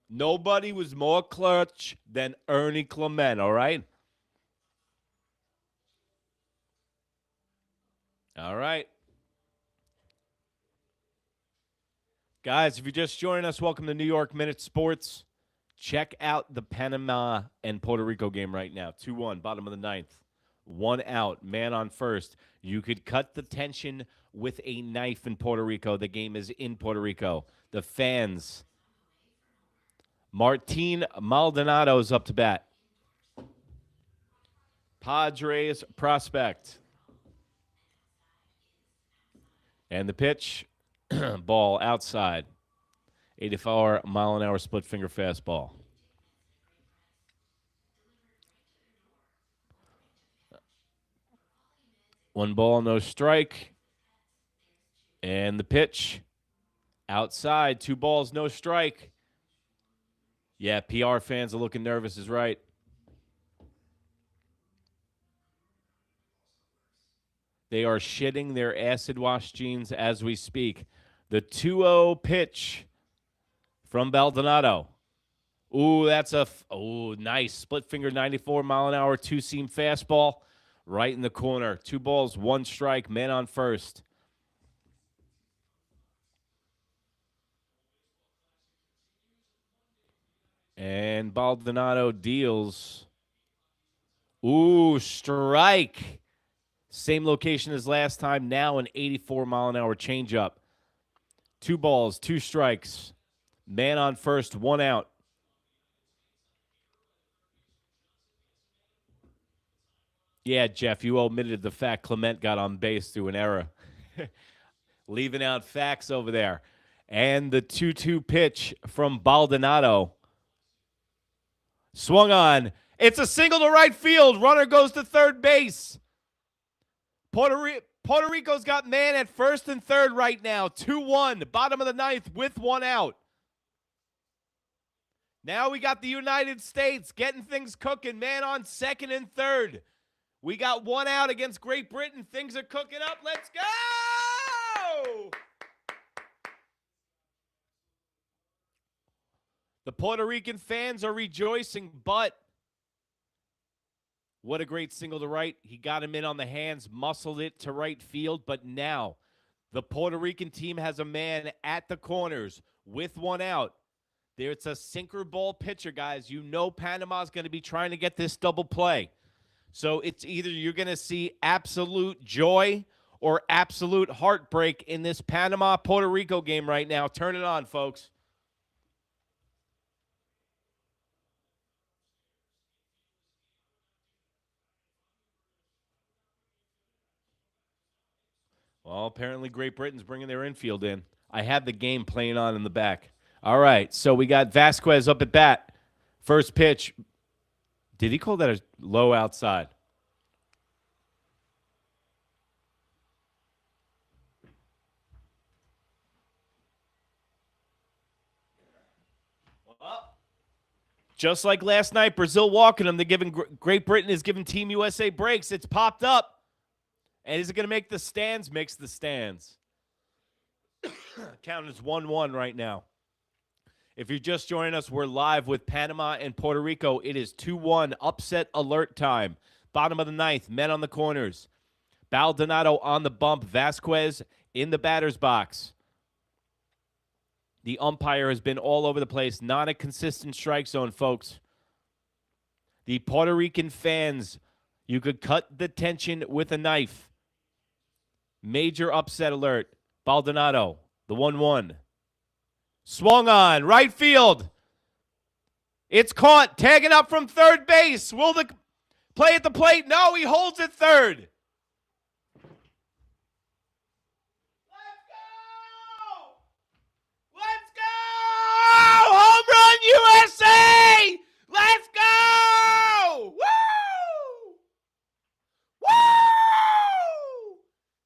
S1: Nobody was more clutch than Ernie Clement, all right? All right. Guys, if you're just joining us, welcome to New York Minute Sports. Check out the Panama and Puerto Rico game right now. 2-1, bottom of the 9th. 1 out, man on first. You could cut the tension with a knife in Puerto Rico. The game is in Puerto Rico. The fans. Martin Maldonado's up to bat. Padres prospect. And the pitch, ball outside. 84-mile-an-hour split-finger fastball. One ball, no strike. And the pitch, outside. 2 balls, no strike. Yeah, PR fans are looking nervous, is right. They are shitting their acid wash jeans as we speak. The 2-0 pitch from Baldonado. Ooh, that's nice. Split finger 94-mile-an-hour, 2-seam fastball right in the corner. 2 balls, 1 strike, man on first. And Baldonado deals. Ooh, strike. Same location as last time. Now an 84-mile-an-hour changeup. 2 balls, 2 strikes. Man on first, 1 out. Yeah, Jeff, you omitted the fact Clement got on base through an error. Leaving out facts over there. And the 2-2 pitch from Baldonado. Swung on. It's a single to right field. Runner goes to third base. Puerto Rico's got man at first and third right now. 2-1, bottom of the 9th with 1 out. Now we got the United States getting things cooking. Man on second and third. We got 1 out against Great Britain. Things are cooking up. Let's go! The Puerto Rican fans are rejoicing, but what a great single to right. He got him in on the hands, muscled it to right field, but now the Puerto Rican team has a man at the corners with 1 out. It's a sinker ball pitcher, guys. You know Panama's going to be trying to get this double play. So it's either you're going to see absolute joy or absolute heartbreak in this Panama-Puerto Rico game right now. Turn it on, folks. Well, apparently Great Britain's bringing their infield in. I had the game playing on in the back. All right, so we got Vasquez up at bat. First pitch. Did he call that a low outside? Well, just like last night, Brazil walking them. They're giving Great Britain is giving Team USA breaks. It's popped up. And is it going to make the stands? Makes the stands. Count is 1-1 right now. If you're just joining us, we're live with Panama and Puerto Rico. It is 2-1, upset alert time. Bottom of the 9th, men on the corners. Baldonado on the bump. Vasquez in the batter's box. The umpire has been all over the place. Not a consistent strike zone, folks. The Puerto Rican fans, you could cut the tension with a knife. Major upset alert. Baldonado, the 1-1. Swung on, right field. It's caught, tagging up from third base. Will the play at the plate? No, he holds it third. Let's go! Let's go! Home run USA! Let's go! Woo! Woo!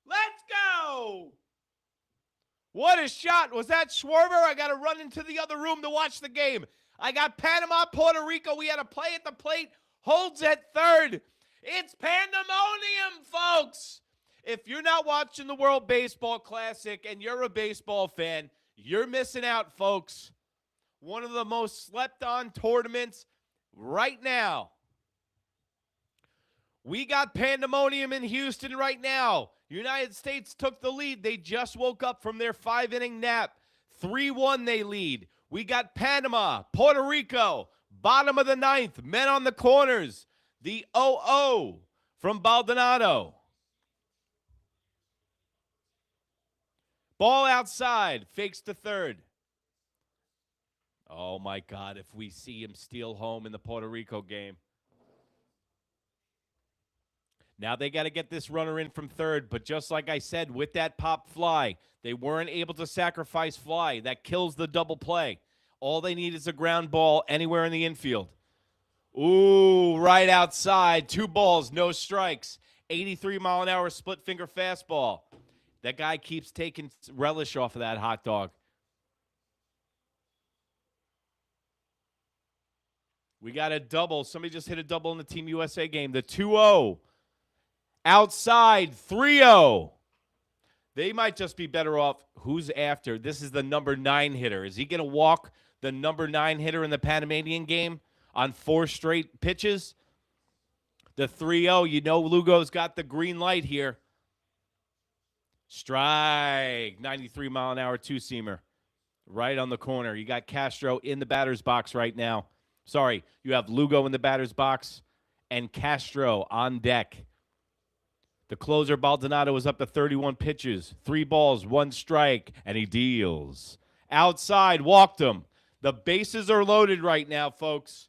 S1: Let's go! What a shot. Was that Schwarber? I got to run into the other room to watch the game. I got Panama, Puerto Rico. We had a play at the plate. Holds at third. It's pandemonium, folks. If you're not watching the World Baseball Classic and you're a baseball fan, you're missing out, folks. One of the most slept-on tournaments right now. We got pandemonium in Houston right now. United States took the lead. They just woke up from their 5-inning nap. 3-1 they lead. We got Panama, Puerto Rico, bottom of the ninth, men on the corners. The 0-0 from Baldonado. Ball outside, fakes to third. Oh, my God, if we see him steal home in the Puerto Rico game. Now they got to get this runner in from third, but just like I said, with that pop fly, they weren't able to sacrifice fly. That kills the double play. All they need is a ground ball anywhere in the infield. Ooh, right outside. 2 balls, no strikes. 83-mile-an-hour split-finger fastball. That guy keeps taking relish off of that hot dog. We got a double. Somebody just hit a double in the Team USA game. The 2-0. Outside, 3-0. They might just be better off. Who's after? This is the number 9 hitter. Is he going to walk the number 9 hitter in the Panamanian game on 4 straight pitches? The 3-0, you know Lugo's got the green light here. Strike, 93-mile-an-hour two-seamer. Right on the corner. You got Castro in the batter's box right now. Sorry, you have Lugo in the batter's box and Castro on deck. The closer, Baldonado, is up to 31 pitches. 3 balls, 1 strike, and he deals. Outside, walked him. The bases are loaded right now, folks.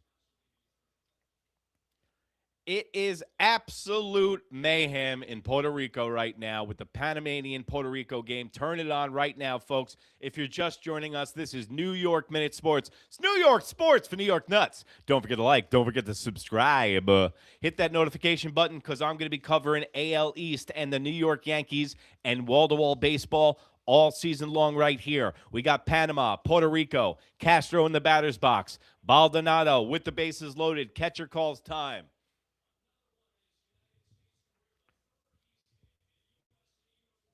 S1: It is absolute mayhem in Puerto Rico right now with the Panamanian-Puerto Rico game. Turn it on right now, folks. If you're just joining us, this is New York Minute Sports. It's New York Sports for New York Nuts. Don't forget to like. Don't forget to subscribe. Hit that notification button because I'm going to be covering AL East and the New York Yankees and wall-to-wall baseball all season long right here. We got Panama, Puerto Rico, Castro in the batter's box, Baldonado with the bases loaded. Catcher calls time.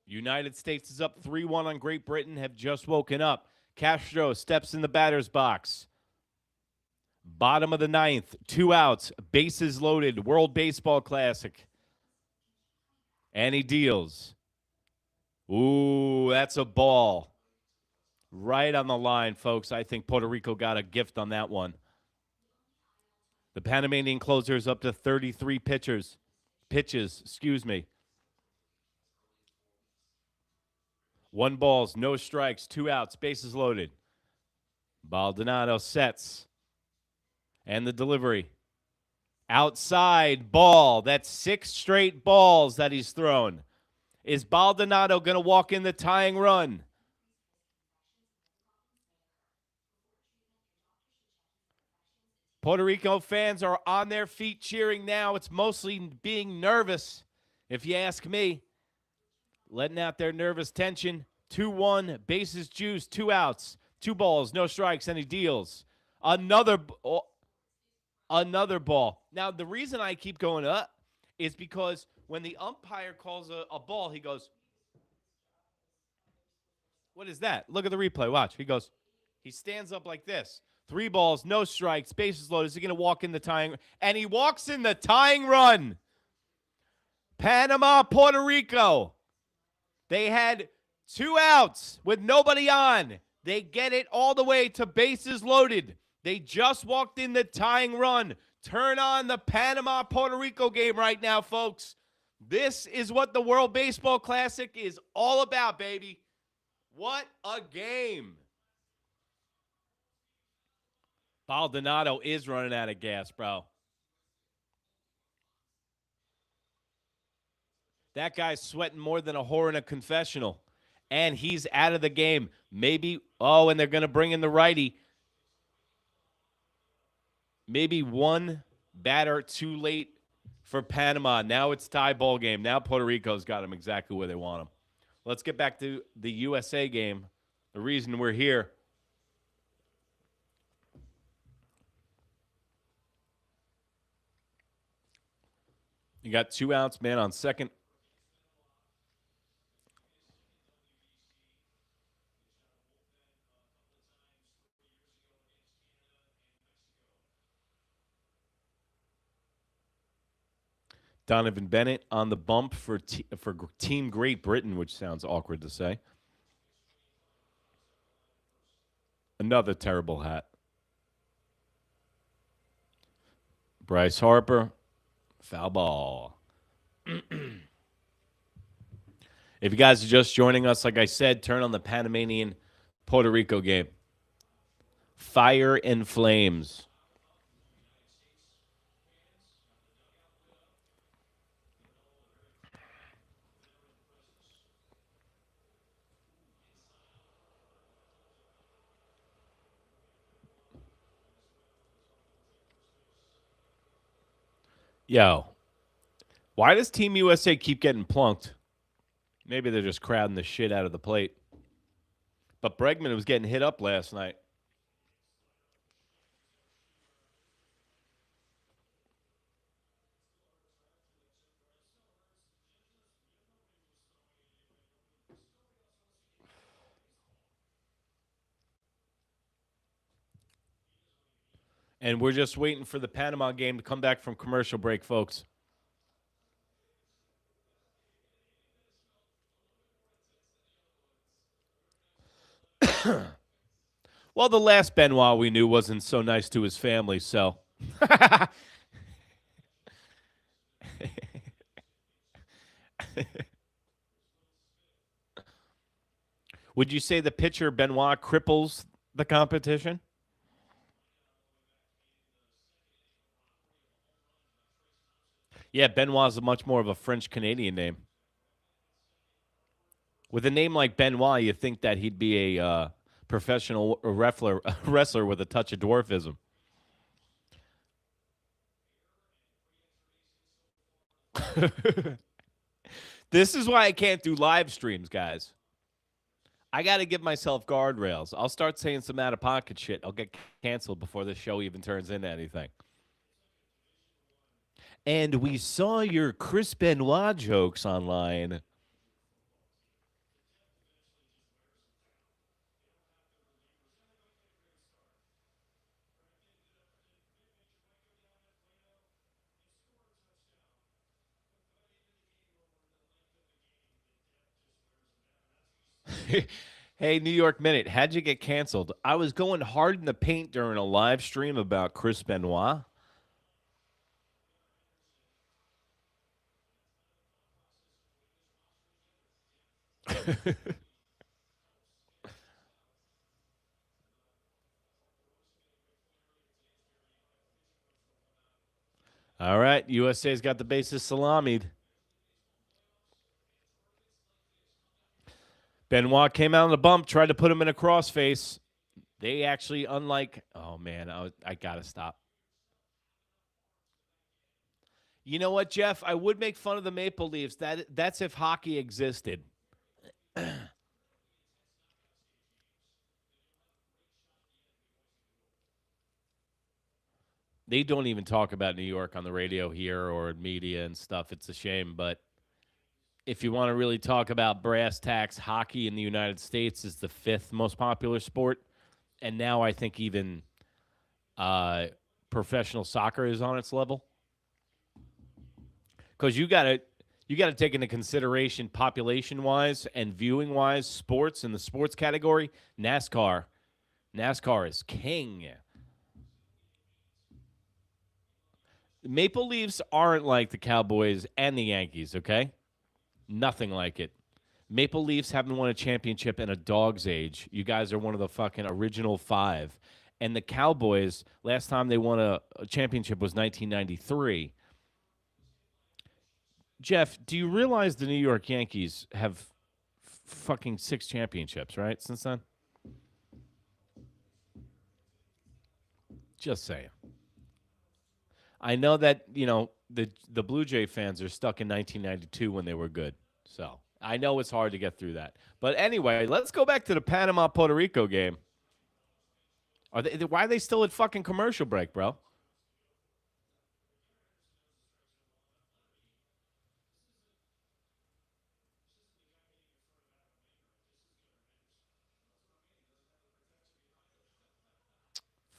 S1: United States is up 3-1 on Great Britain, have just woken up. Castro steps in the batter's box. Bottom of the ninth, 2 outs, bases loaded, World Baseball Classic. And he deals. Ooh, that's a ball. Right on the line, folks. I think Puerto Rico got a gift on that one. The Panamanian closer is up to 33 pitches, excuse me. 1 balls, no strikes, 2 outs, bases loaded. Baldonado sets. And the delivery. Outside ball. That's 6 straight balls that he's thrown. Is Baldonado going to walk in the tying run? Puerto Rico fans are on their feet cheering now. It's mostly being nervous, if you ask me. Letting out their nervous tension. 2-1, bases juiced, 2 outs, 2 balls, no strikes, and he deals. Another ball. Now, the reason I keep going up is because when the umpire calls a ball, he goes, what is that? Look at the replay. Watch. He stands up like this. 3 balls, no strikes, bases loaded. Is he going to walk in the tying? And he walks in the tying run. Panama, Puerto Rico. They had 2 outs with nobody on. They get it all the way to bases loaded. They just walked in the tying run. Turn on the Panama-Puerto Rico game right now, folks. This is what the World Baseball Classic is all about, baby. What a game. Baldonado is running out of gas, bro. That guy's sweating more than a whore in a confessional. And he's out of the game. Maybe, and they're going to bring in the righty. Maybe one batter too late for Panama. Now it's tie ball game. Now Puerto Rico's got them exactly where they want them. Let's get back to the USA game. The reason we're here. You got 2 outs, man, on second. Donovan Bennett on the bump for Team Great Britain, which sounds awkward to say. Another terrible hat. Bryce Harper, foul ball. If you guys are just joining us, like I said, turn on the Panamanian Puerto Rico game. Fire and flames. Yo, why does Team USA keep getting plunked? Maybe they're just crowding the shit out of the plate. But Bregman was getting hit up last night. And we're just waiting for the Panama game to come back from commercial break, folks. Well, the last Benoit we knew wasn't so nice to his family, so. Would you say the pitcher Benoit cripples the competition? Yeah, Benoit's much more of a French-Canadian name. With a name like Benoit, you'd think that he'd be a professional wrestler with a touch of dwarfism. This is why I can't do live streams, guys. I got to give myself guardrails. I'll start saying some out-of-pocket shit. I'll get canceled before the show even turns into anything. And we saw your Chris Benoit jokes online. Hey, New York Minute, how'd you get canceled? I was going hard in the paint during a live stream about Chris Benoit. All right, USA's got the bases salamied. Benoit came out on the bump, tried to put him in a crossface. They actually, oh man, I gotta stop. You know what, Jeff? I would make fun of the Maple Leafs. That's if hockey existed. They don't even talk about New York on the radio here or media and stuff. It's a shame, but if you want to really talk about brass tacks, hockey in the United States is the 5th most popular sport, and now I think even professional soccer is on its level. Because you got you got to take into consideration population-wise and viewing-wise, sports in the sports category. NASCAR is king. Maple Leafs aren't like the Cowboys and the Yankees, okay? Nothing like it. Maple Leafs haven't won a championship in a dog's age. You guys are one of the fucking original 5. And the Cowboys, last time they won a championship was 1993. Jeff, do you realize the New York Yankees have fucking 6 championships, right, since then? Just saying. I know that, the Blue Jay fans are stuck in 1992 when they were good. So I know it's hard to get through that. But anyway, let's go back to the Panama-Puerto Rico game. Why are they still at fucking commercial break, bro?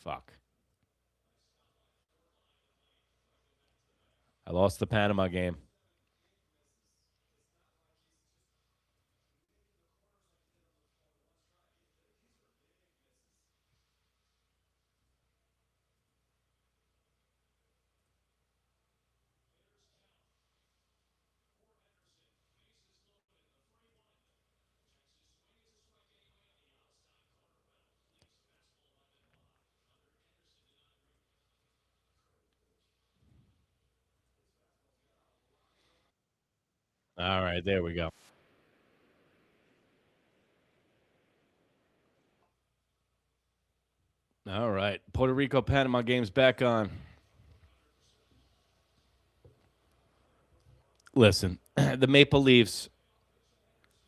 S1: Fuck. I lost the Panama game. All right, there we go. All right. Puerto Rico Panama game's back on. Listen, the Maple Leafs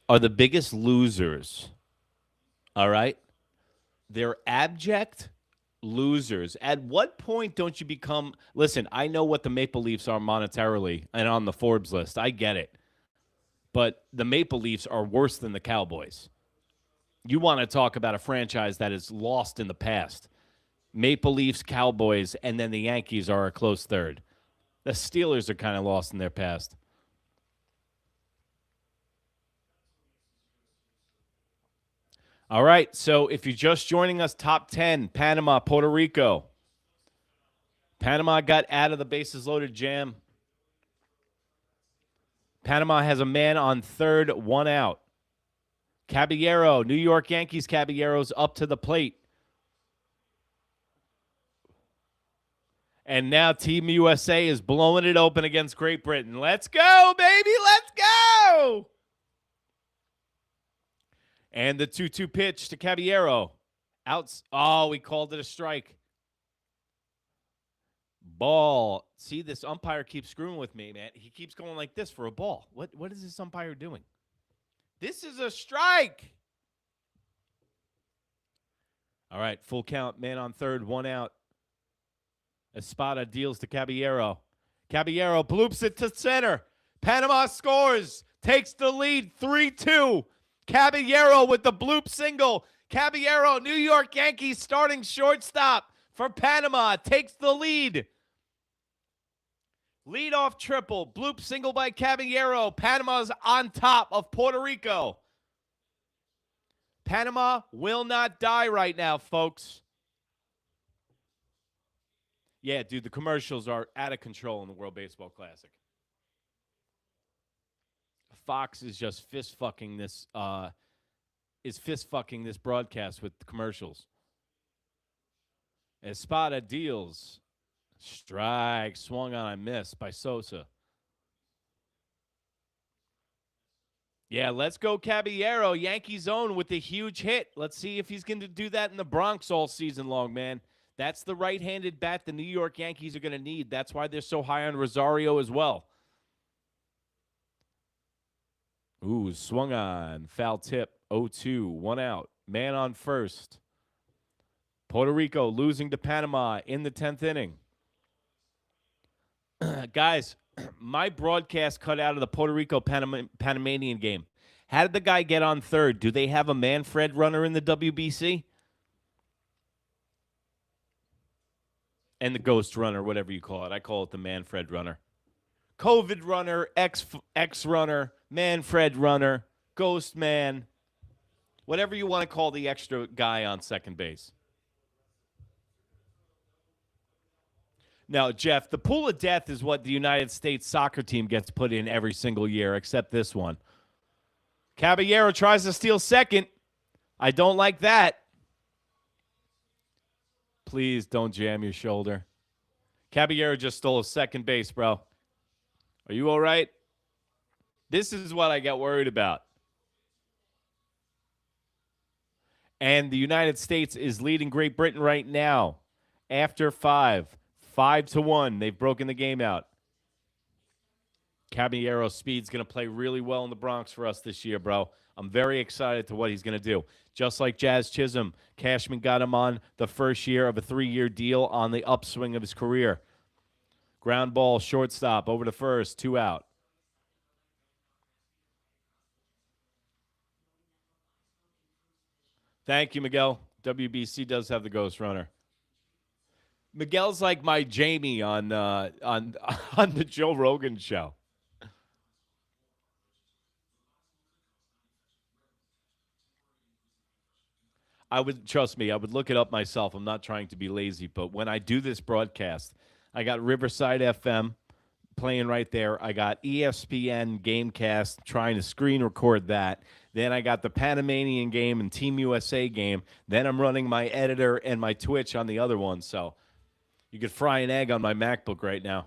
S1: are the biggest losers. All right? They're abject losers. At what point don't you become. Listen, I know what the Maple Leafs are monetarily and on the Forbes list. I get it. But the Maple Leafs are worse than the Cowboys. You want to talk about a franchise that is lost in the past. Maple Leafs, Cowboys, and then the Yankees are a close third. The Steelers are kind of lost in their past. All right, so if you're just joining us, top 10, Panama, Puerto Rico. Panama got out of the bases loaded jam. Panama has a man on third, 1 out. Caballero, New York Yankees Caballero's up to the plate. And now Team USA is blowing it open against Great Britain. Let's go, baby. Let's go. And the 2-2 pitch to Caballero. Outs. Oh, we called it a strike. Ball. See, this umpire keeps screwing with me, man. He keeps going like this for a ball. What is this umpire doing? This is a strike. All right, full count. Man on third, 1 out. Espada deals to Caballero. Caballero bloops it to center. Panama scores. Takes the lead 3-2. Caballero with the bloop single. Caballero, New York Yankees starting shortstop for Panama. Takes the lead. Leadoff triple. Bloop single by Caballero. Panama's on top of Puerto Rico. Panama will not die right now, folks. Yeah, dude, the commercials are out of control in the World Baseball Classic. Fox is just fist fucking this broadcast with the commercials. Espada deals. Strike. Swung on, I missed by Sosa. Yeah, let's go Caballero. Yankees own with a huge hit. Let's see if he's going to do that in the Bronx all season long, man. That's the right-handed bat the New York Yankees are going to need. That's why they're so high on Rosario as well. Ooh, swung on. Foul tip. 0-2. 1 out. Man on first. Puerto Rico losing to Panama in the 10th inning. Guys, my broadcast cut out of the Puerto Rico Panamanian game. How did the guy get on third? Do they have a Manfred runner in the WBC? And the ghost runner, whatever you call it. I call it the Manfred runner. COVID runner, X runner, Manfred runner, Ghost Man, whatever you want to call the extra guy on second base. Now, Jeff, the pool of death is what the United States soccer team gets put in every single year, except this one. Caballero tries to steal second. I don't like that. Please don't jam your shoulder. Caballero just stole a second base, bro. Are you all right? This is what I get worried about. And the United States is leading Great Britain right now after 5-1. They've broken the game out. Caballero speed's going to play really well in the Bronx for us this year, bro. I'm very excited to what he's going to do. Just like Jazz Chisholm, Cashman got him on the first year of a 3-year deal on the upswing of his career. Ground ball, shortstop, over to first, 2 out. Thank you, Miguel. WBC does have the ghost runner. Miguel's like my Jamie on the Joe Rogan show. I would look it up myself. I'm not trying to be lazy, but when I do this broadcast, I got Riverside FM playing right there. I got ESPN Gamecast trying to screen record that. Then I got the Panamanian game and Team USA game. Then I'm running my editor and my Twitch on the other one. So you could fry an egg on my MacBook right now.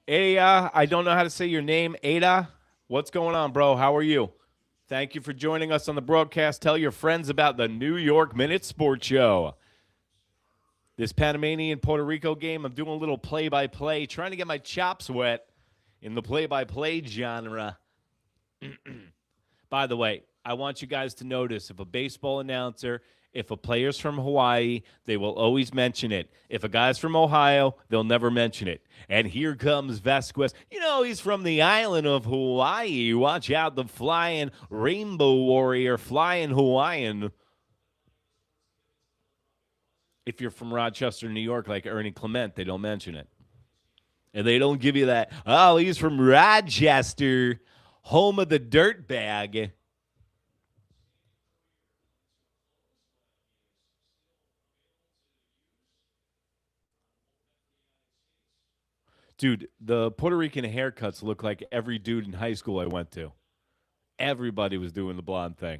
S1: Ada, I don't know how to say your name. Ada, what's going on, bro? How are you? Thank you for joining us on the broadcast. Tell your friends about the New York Minute Sports Show. This Panamanian Puerto Rico game, I'm doing a little play-by-play, trying to get my chops wet in the play-by-play genre. By the way, I want you guys to notice if a baseball announcer, if a player's from Hawaii, they will always mention it. If a guy's from Ohio, they'll never mention it. And here comes Vasquez. You know, he's from the island of Hawaii. Watch out, the flying rainbow warrior, flying Hawaiian. If you're from Rochester, New York, like Ernie Clement, they don't mention it. And they don't give you that, oh, he's from Rochester, home of the dirt bag. Dude, the Puerto Rican haircuts look like every dude in high school I went to. Everybody was doing the blonde thing.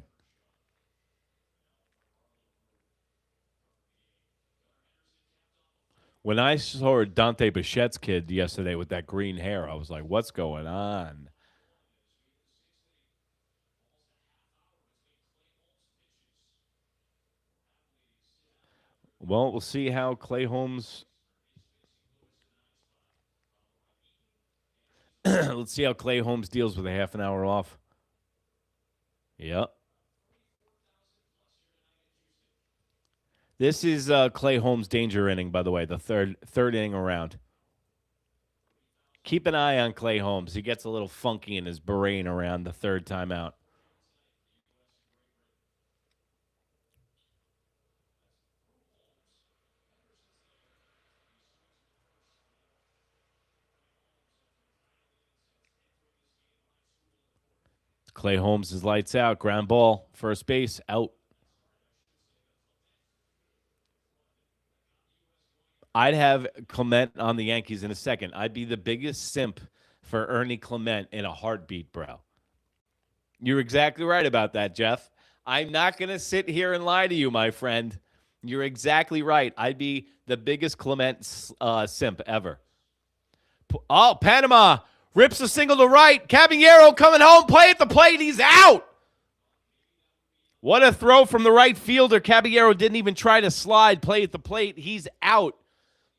S1: When I saw Dante Bichette's kid yesterday with that green hair, I was like, what's going on? Well, we'll see how Clay Holmes. Let's see how Clay Holmes deals with a half an hour off. Yep. This is Clay Holmes' danger inning, by the way, the third inning around. Keep an eye on Clay Holmes. He gets a little funky in his brain around the third time out. Clay Holmes is lights out. Ground ball. First base. Out. I'd have Clement on the Yankees in a second. I'd be the biggest simp for Ernie Clement in a heartbeat, bro. You're exactly right about that, Jeff. I'm not going to sit here and lie to you, my friend. You're exactly right. I'd be the biggest Clement simp ever. Oh, Panama rips a single to right. Caballero coming home. Play at the plate. He's out. What a throw from the right fielder. Caballero didn't even try to slide. Play at the plate. He's out.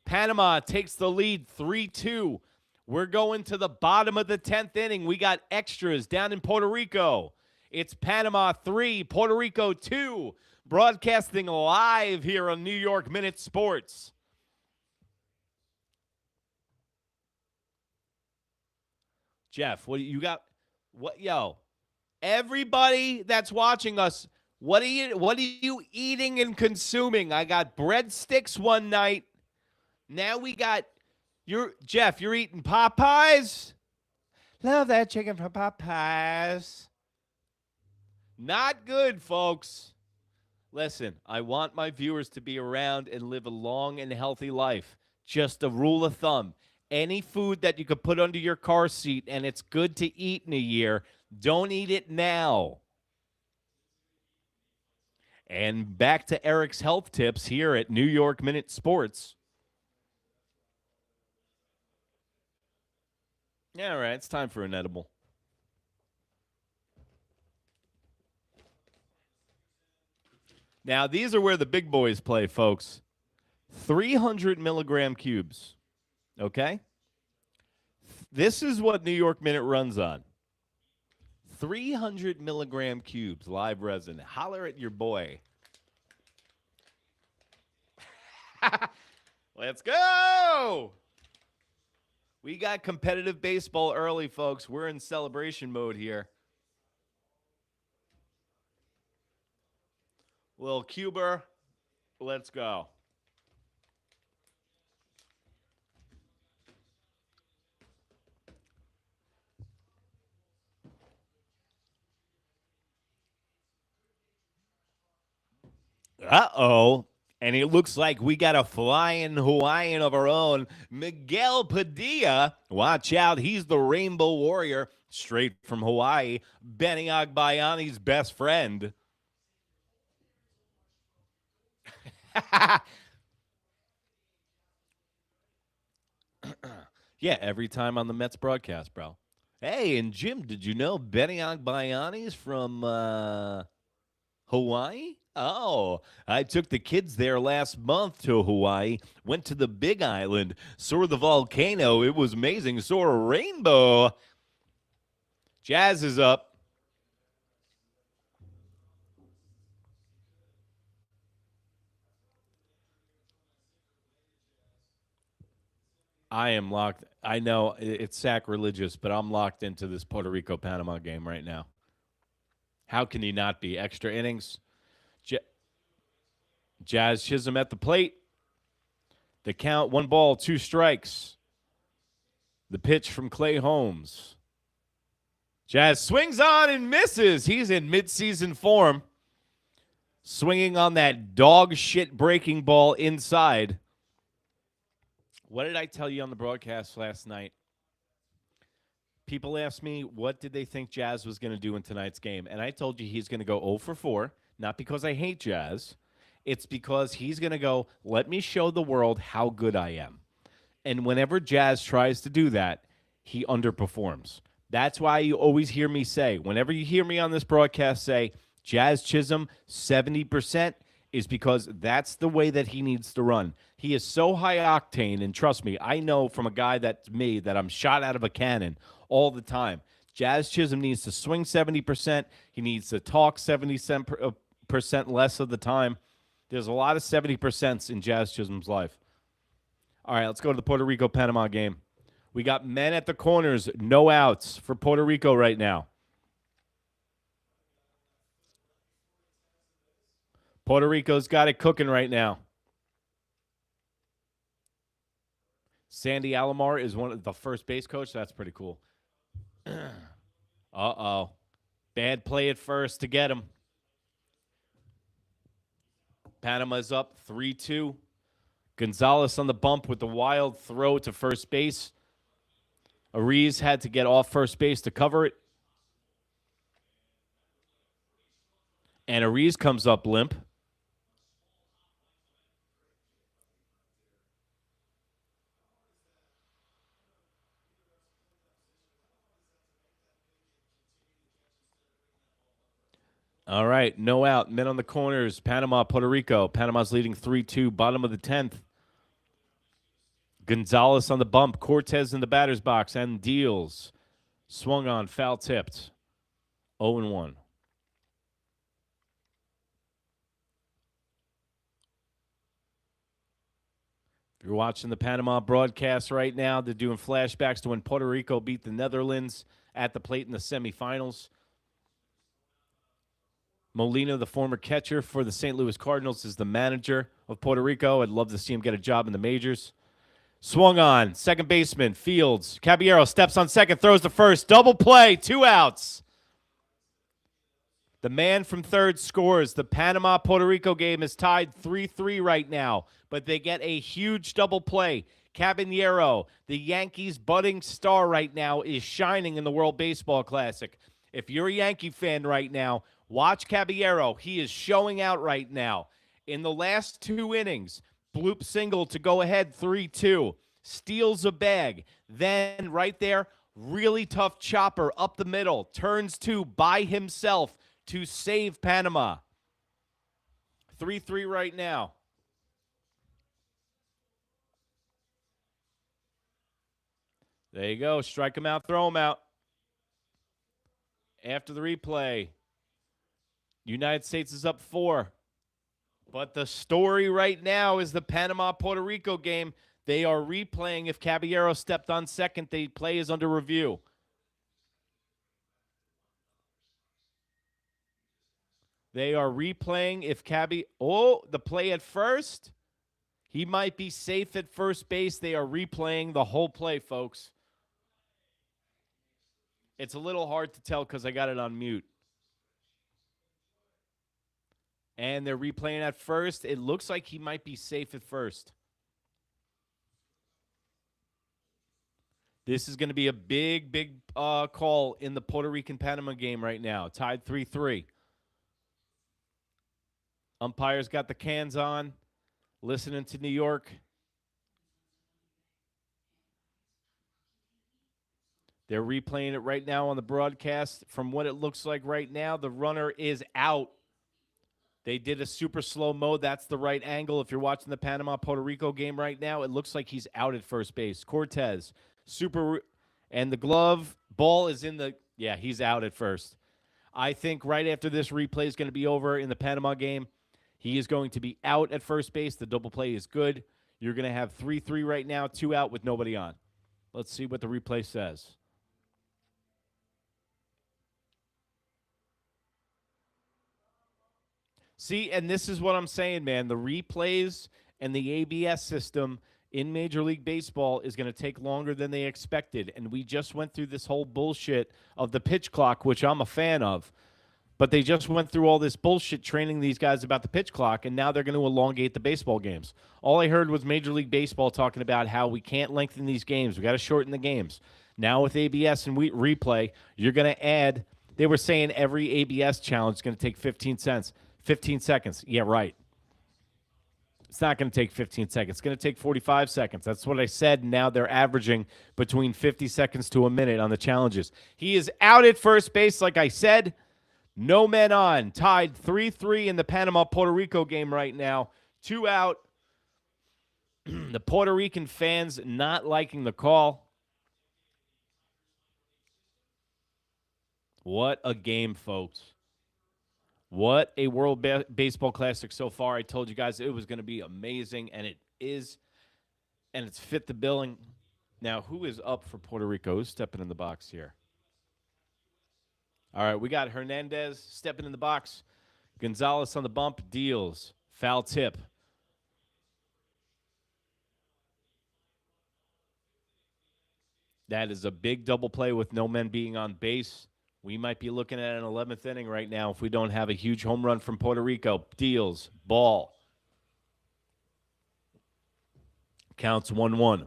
S1: Panama takes the lead 3-2. We're going to the bottom of the 10th inning. We got extras down in Puerto Rico. It's Panama 3, Puerto Rico 2. Broadcasting live here on New York Minute Sports. Jeff, what you got? What, yo? Everybody that's watching us, What are you eating and consuming? I got breadsticks one night. Now we got Jeff, you're eating Popeyes? Love that chicken from Popeyes. Not good, folks. Listen, I want my viewers to be around and live a long and healthy life. Just a rule of thumb. Any food that you could put under your car seat and it's good to eat in a year, don't eat it now. And back to Eric's health tips here at New York Minute Sports. Yeah, all right. It's time for an edible. Now, these are where the big boys play, folks. 300 milligram cubes. Okay? This is what New York Minute runs on. 300 milligram cubes, live resin. Holler at your boy. Let's go! We got competitive baseball early, folks. We're in celebration mode here. Little cuber, let's go. Uh-oh. And it looks like we got a flying Hawaiian of our own, Miguel Padilla. Watch out. He's the Rainbow Warrior, straight from Hawaii. Benny Agbayani's best friend. Yeah, every time on the Mets broadcast, bro. Hey, and Jim, did you know Benny Agbayani's from Hawaii? Oh, I took the kids there last month to Hawaii, went to the Big Island, saw the volcano. It was amazing. Saw a rainbow. Jazz is up. I am locked. I know it's sacrilegious, but I'm locked into this Puerto Rico Panama game right now. How can you not be? Extra innings. Jazz Chisholm at the plate. The count, 1 ball, 2 strikes. The pitch from Clay Holmes. Jazz swings on and misses. He's in midseason form. Swinging on that dog shit breaking ball inside. What did I tell you on the broadcast last night? People asked me, what did they think Jazz was going to do in tonight's game? And I told you he's going to go 0 for 4, not because I hate Jazz. It's because he's going to go, let me show the world how good I am. And whenever Jazz tries to do that, he underperforms. That's why you always hear me say, whenever you hear me on this broadcast say, Jazz Chisholm, 70%, is because that's the way that he needs to run. He is so high octane, and trust me, I know from a guy that's me that I'm shot out of a cannon all the time. Jazz Chisholm needs to swing 70%. He needs to talk 70% less of the time. There's a lot of 70% in Jazz Chisholm's life. All right, let's go to the Puerto Rico-Panama game. We got men at the corners, no outs for Puerto Rico right now. Puerto Rico's got it cooking right now. Sandy Alomar is one of the first base coach. That's pretty cool. Uh-oh. Bad play at first to get him. Panama's up 3-2. Gonzalez on the bump with the wild throw to first base. Ariz had to get off first base to cover it. And Ariz comes up limp. All right, no out. Men on the corners. Panama, Puerto Rico. Panama's leading 3-2. Bottom of the 10th. Gonzalez on the bump. Cortez in the batter's box and deals. Swung on, foul tipped. 0-1. If you're watching the Panama broadcast right now, they're doing flashbacks to when Puerto Rico beat the Netherlands at the plate in the semifinals. Molina, the former catcher for the St. Louis Cardinals, is the manager of Puerto Rico. I'd love to see him get a job in the majors. Swung on, second baseman, Fields. Caballero steps on second, throws to first. Double play, 2 outs. The man from third scores. The Panama-Puerto Rico game is tied 3-3 right now, but they get a huge double play. Caballero, the Yankees' budding star right now, is shining in the World Baseball Classic. If you're a Yankee fan right now, watch Caballero. He is showing out right now. In the last 2 innings, bloop single to go ahead 3-2. Steals a bag. Then right there, really tough chopper up the middle. Turns 2 by himself to save Panama. 3-3 right now. There you go. Strike him out, throw him out. After the replay, United States is up 4. But the story right now is the Panama-Puerto Rico game. They are replaying. If Caballero stepped on second, the play is under review. They are replaying if the play at first. He might be safe at first base. They are replaying the whole play, folks. It's a little hard to tell because I got it on mute. And they're replaying at first. It looks like he might be safe at first. This is going to be a big call in the Puerto Rican-Panama game right now. Tied 3-3. Umpires got the cans on, listening to New York. They're replaying it right now on the broadcast. From what it looks like right now, the runner is out. They did a super slow mo. That's the right angle. If you're watching the Panama-Puerto Rico game right now, it looks like he's out at first base. Cortez, and the glove ball is in the, he's out at first. I think right after this replay is going to be over in the Panama game, he is going to be out at first base. The double play is good. You're going to have 3-3 right now, 2 out with nobody on. Let's see what the replay says. See, and this is what I'm saying, man. The replays and the ABS system in Major League Baseball is going to take longer than they expected. And we just went through this whole bullshit of the pitch clock, which I'm a fan of. But they just went through all this bullshit training these guys about the pitch clock, and now they're going to elongate the baseball games. All I heard was Major League Baseball talking about how we can't lengthen these games. We got to shorten the games. Now with ABS and replay, you're going to add, they were saying every ABS challenge is going to take 15 seconds. Yeah, right. It's not going to take 15 seconds. It's going to take 45 seconds. That's what I said. Now they're averaging between 50 seconds to a minute on the challenges. He is out at first base, like I said. No men on. Tied 3-3 in the Panama-Puerto Rico game right now. 2 out. The Puerto Rican fans not liking the call. What a game, folks. What a World Baseball Classic so far. I told you guys it was going to be amazing, and it is. And it's fit the billing. Now, who is up for Puerto Rico? Who's stepping in the box here? All right, we got Hernandez stepping in the box. Gonzalez on the bump, deals. Foul tip. That is a big double play with no men being on base. We might be looking at an 11th inning right now if we don't have a huge home run from Puerto Rico. Deals. Ball. Counts 1-1.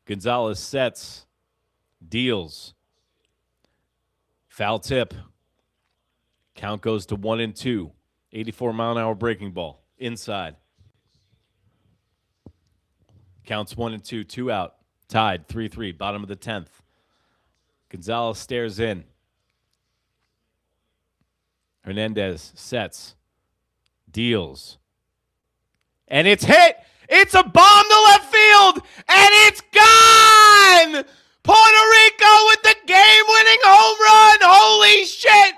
S1: Gonzalez sets. Deals. Foul tip. Count goes to 1-2. 84-mile-an-hour breaking ball. Inside. Counts 1-2. 2 out. Tied. 3-3. Bottom of the 10th. Gonzalez stares in. Hernandez sets. Deals. And it's hit. It's a bomb to left field. And it's gone. Puerto Rico with the game-winning home run. Holy shit.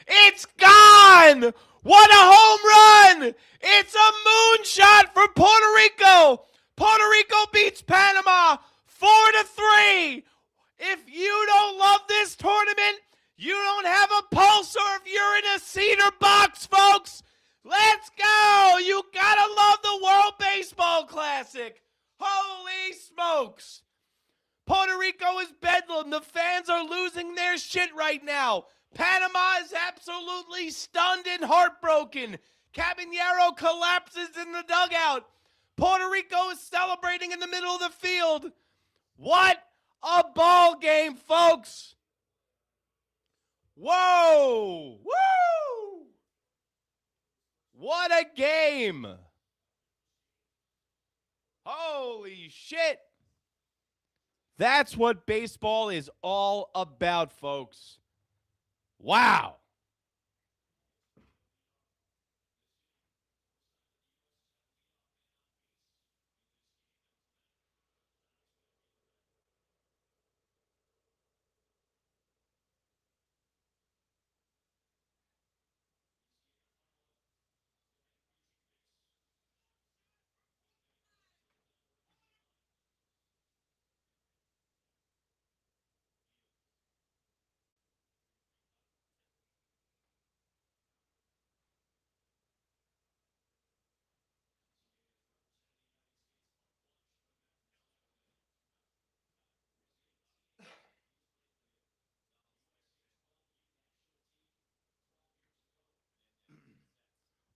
S1: It's gone. What a home run. It's a moonshot for Puerto Rico. Puerto Rico beats Panama 4-3. If you don't love this tournament, you don't have a field, and the fans are losing their shit right now. Panama is absolutely stunned and heartbroken. Caballero collapses in the dugout. Puerto Rico is celebrating in the middle of the field. What a ball game, folks. Whoa. Woo. What a game. Holy shit. That's what baseball is all about, folks. Wow.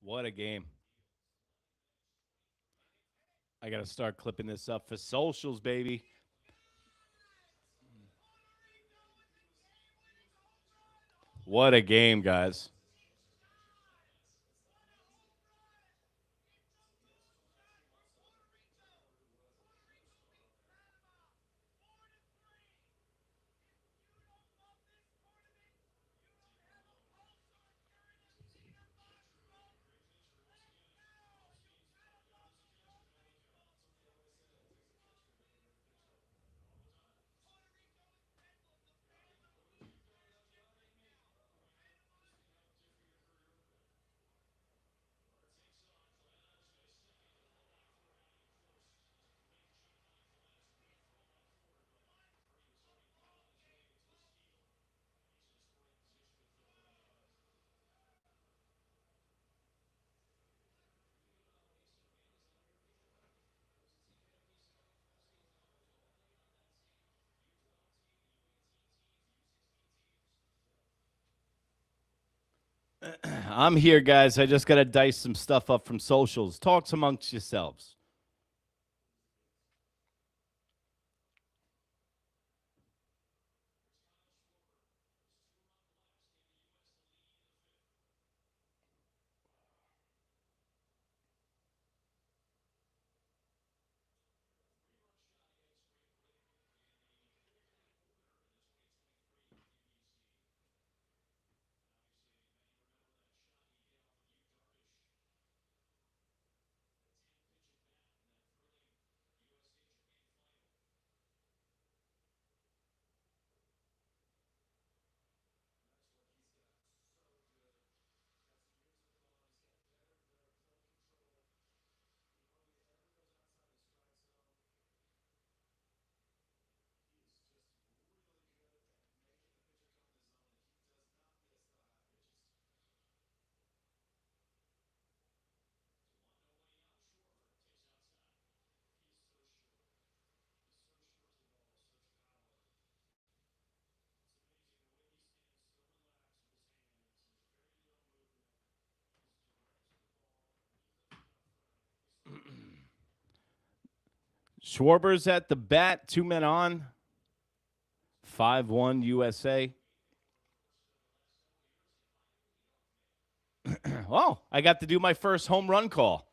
S1: What a game. I got to start clipping this up for socials, baby. What a game, guys. I'm here, guys. I just got to dice some stuff up from socials. Talks amongst yourselves. Schwarber's at the bat, 2 men on. 5-1 USA. Oh, I got to do my first home run call.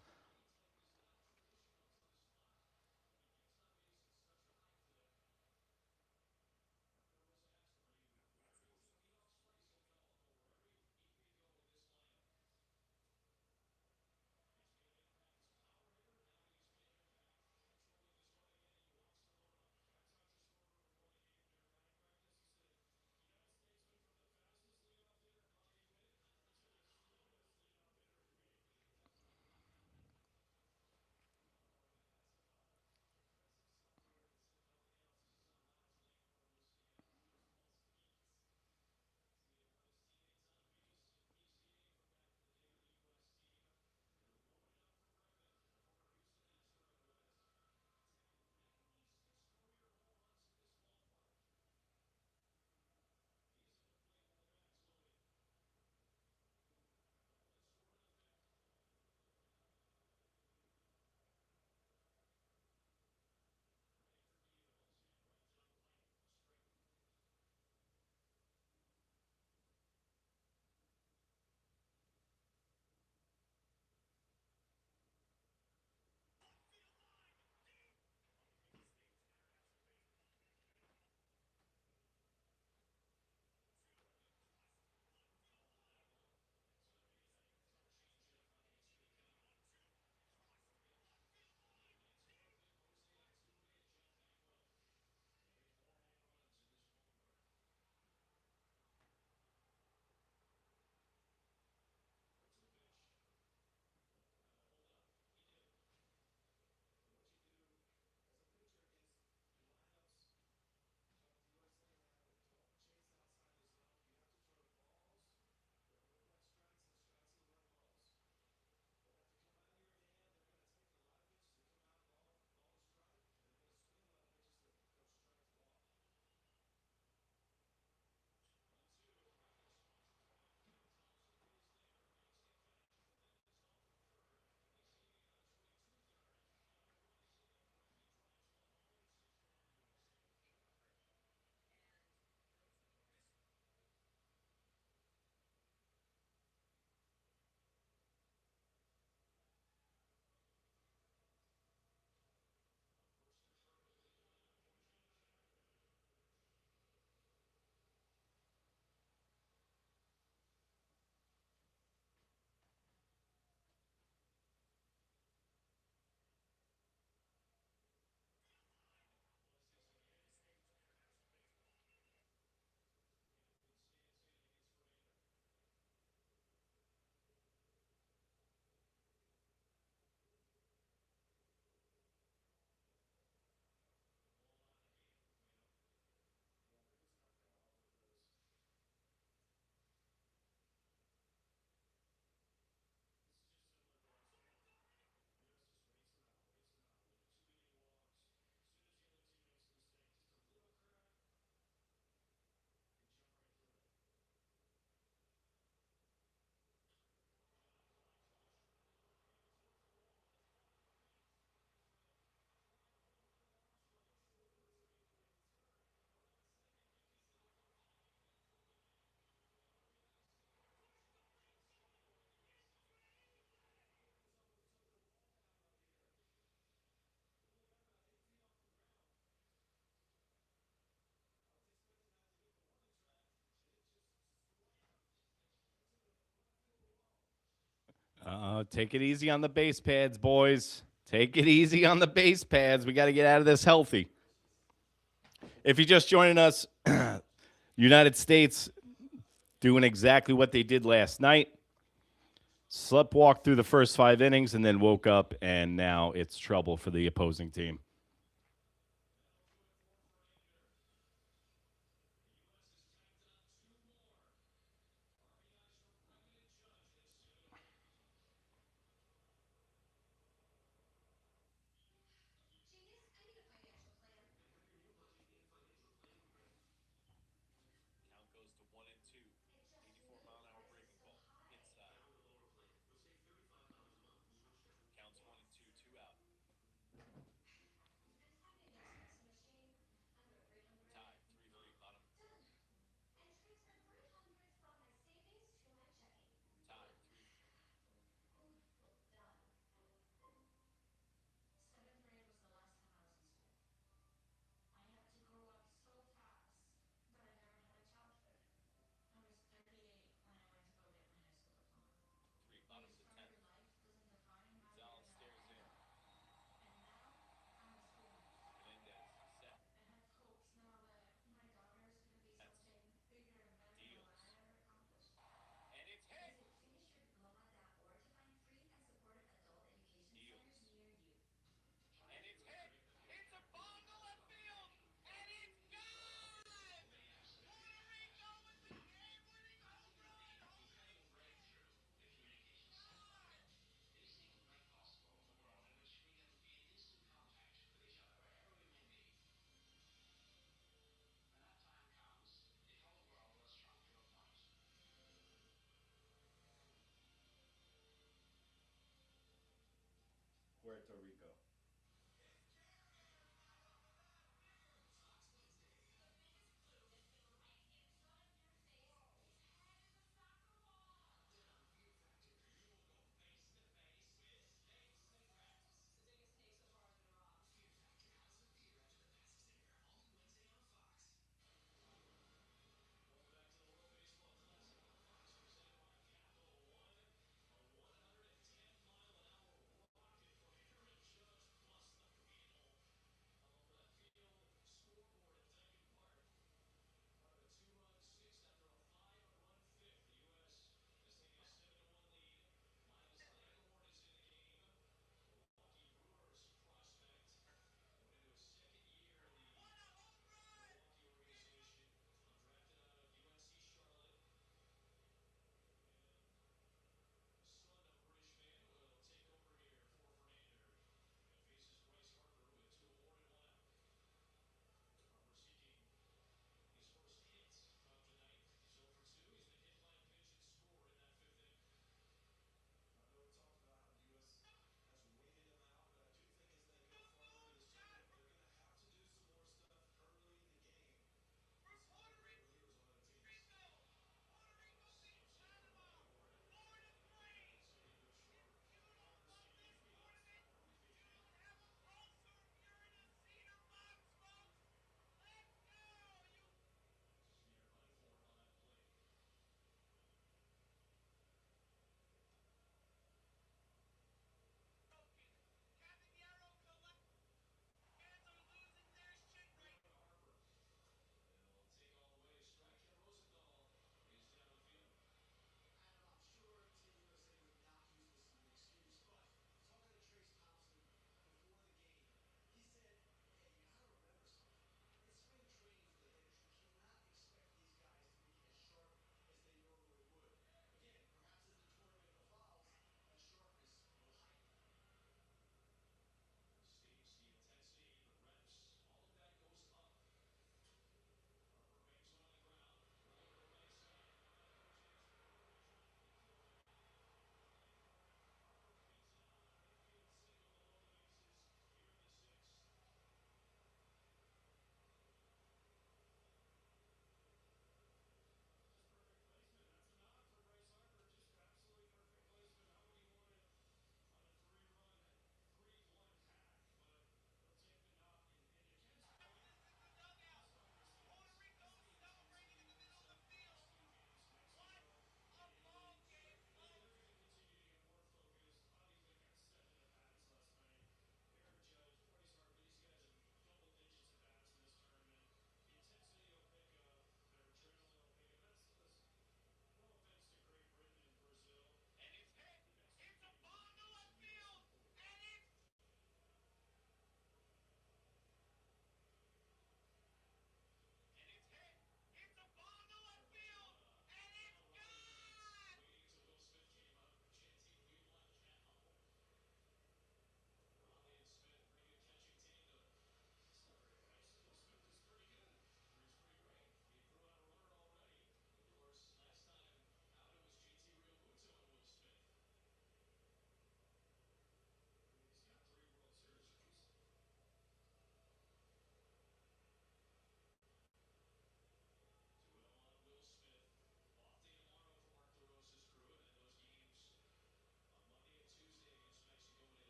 S1: Take it easy on the base pads, boys. Take it easy on the base pads. We got to get out of this healthy. If you're just joining us, United States doing exactly what they did last night. Slept walked through the first 5 innings and then woke up, and now it's trouble for the opposing team. Puerto Rico.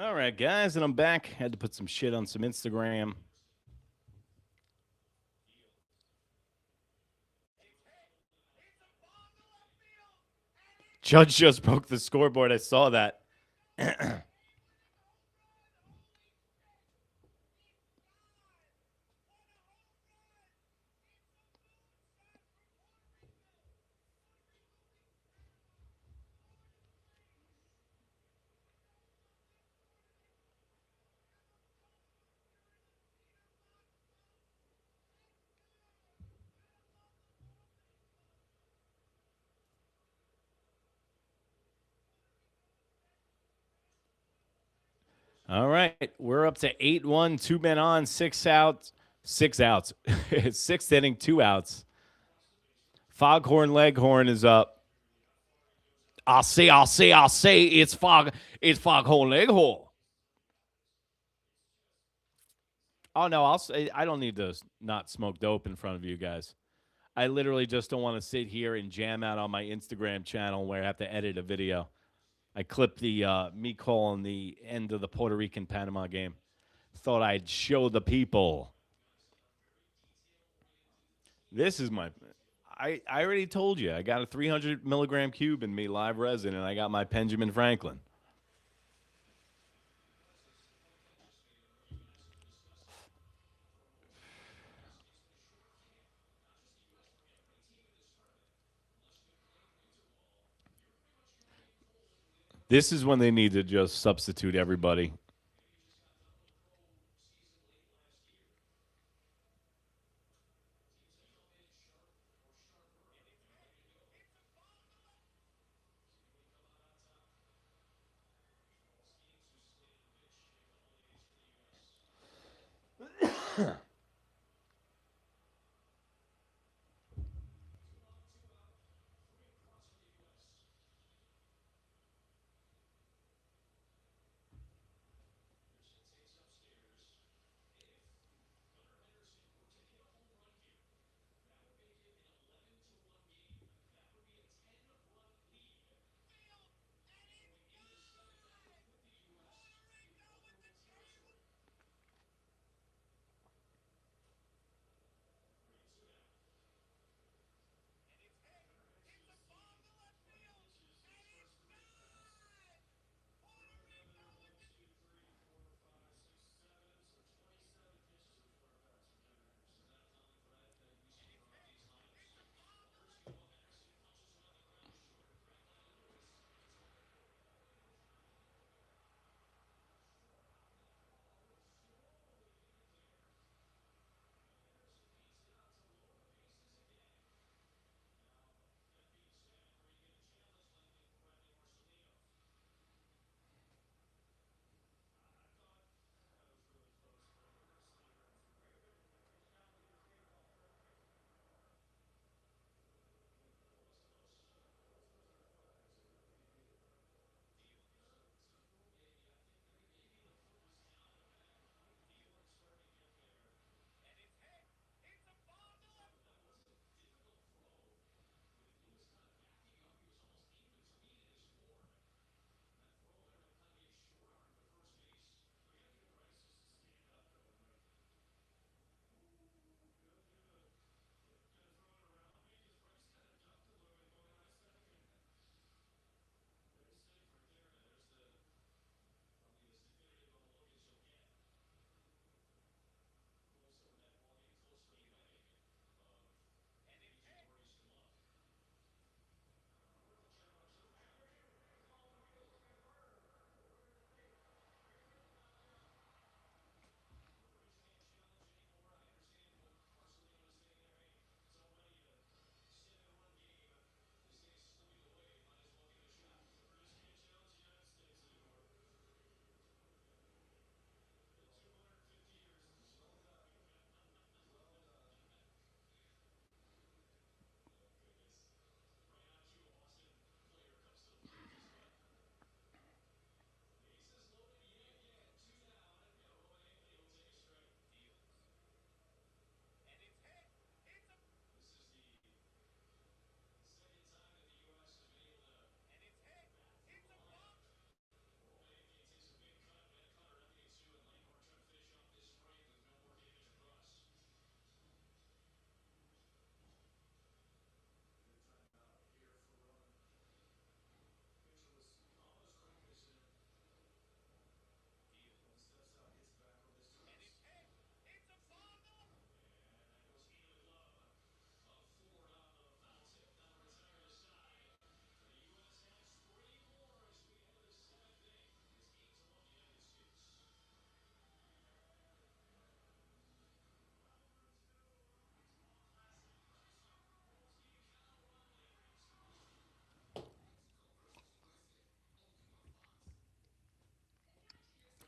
S1: All right, guys, and I'm back. Had to put some shit on some Instagram. Judge just broke the scoreboard. I saw that. All right, we're up to 8-1, 2 men on, 6 outs, 6 outs, 6th inning, 2 outs. Foghorn Leghorn is up. I'll say, it's Foghorn Leghorn. Oh no, I'll say I don't need to not smoke dope in front of you guys. I literally just don't want to sit here and jam out on my Instagram channel where I have to edit a video. I clipped the me calling the end of the Puerto Rican Panama game. Thought I'd show the people. This is my. I already told you. I got a 300 milligram cube in me, live resin, and I got my Benjamin Franklin. This is when they need to just substitute everybody.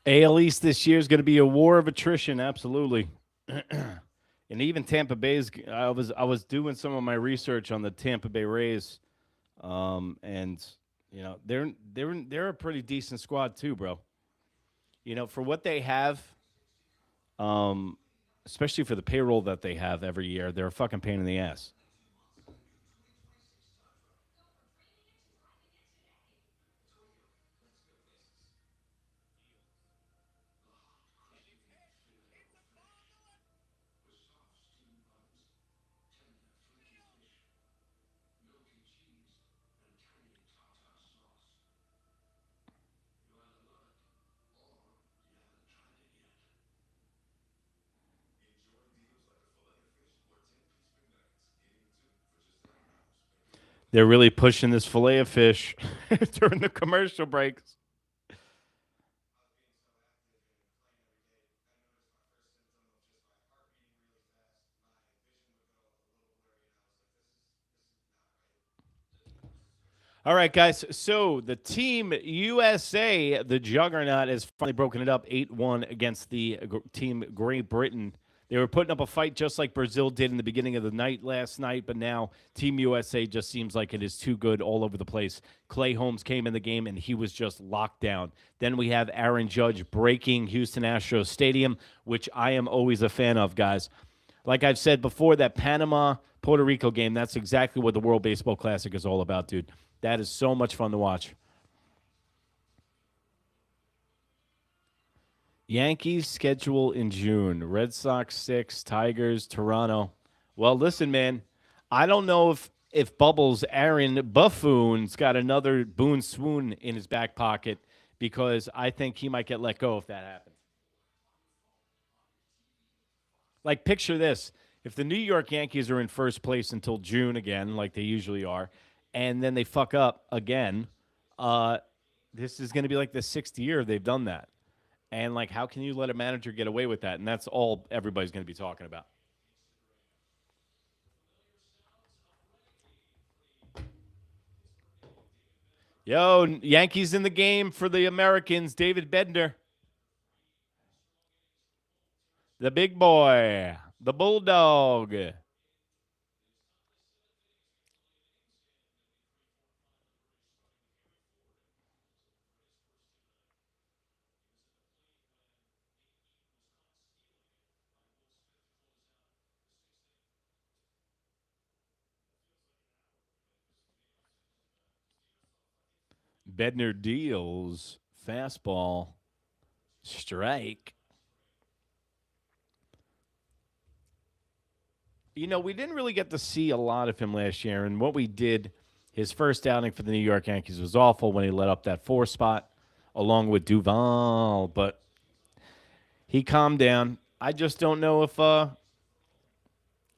S1: AL East this year is going to be a war of attrition, absolutely. And even Tampa Bay's. I was doing some of my research on the Tampa Bay Rays, and they're a pretty decent squad too, bro. For what they have, um, especially for the payroll that they have every year, they're a fucking pain in the ass. They're really pushing this fillet of fish during the commercial breaks. All right, guys. So the team USA, the juggernaut, has finally broken it up 8-1 against the team Great Britain. They were putting up a fight just like Brazil did in the beginning of the night last night, but now Team USA just seems like it is too good all over the place. Clay Holmes came in the game, and he was just locked down. Then we have Aaron Judge breaking Houston Astros Stadium, which I am always a fan of, guys. Like I've said before, that Panama Puerto Rico game, that's exactly what the World Baseball Classic is all about, dude. That is so much fun to watch. Yankees schedule in June. Red Sox 6, Tigers, Toronto. Well, listen, man. I don't know if Bubbles Aaron Buffoon's got another Boone swoon in his back pocket, because I think he might get let go if that happens. Like, picture this. If the New York Yankees are in first place until June again, like they usually are, and then they fuck up again, uh, this is going to be like the sixth year they've done that. And, like, how can you let a manager get away with that? And that's all everybody's going to be talking about. Yo, Yankees in the game for the Americans. David Bednar, the big boy, the bulldog. Bednar deals. Fastball. Strike. We didn't really get to see a lot of him last year. And what we did, his first outing for the New York Yankees was awful when he let up that 4 spot along with Duval. But he calmed down. I just don't know if I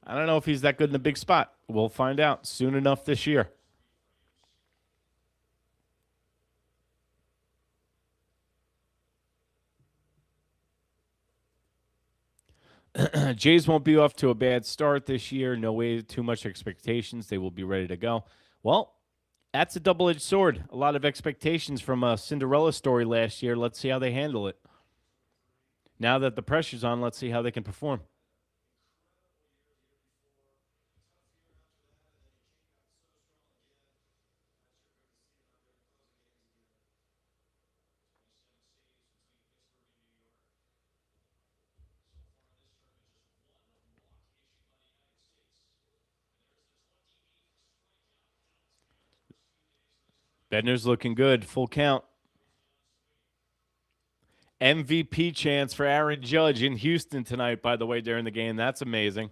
S1: don't know if he's that good in a big spot. We'll find out soon enough this year. Jays won't be off to a bad start this year. No way too much expectations. They will be ready to go. Well, that's a double-edged sword. A lot of expectations from a Cinderella story last year. Let's see how they handle it. Now that the pressure's on, let's see how they can perform. Bednar's looking good. Full count. MVP chance for Aaron Judge in Houston tonight, by the way, during the game. That's amazing.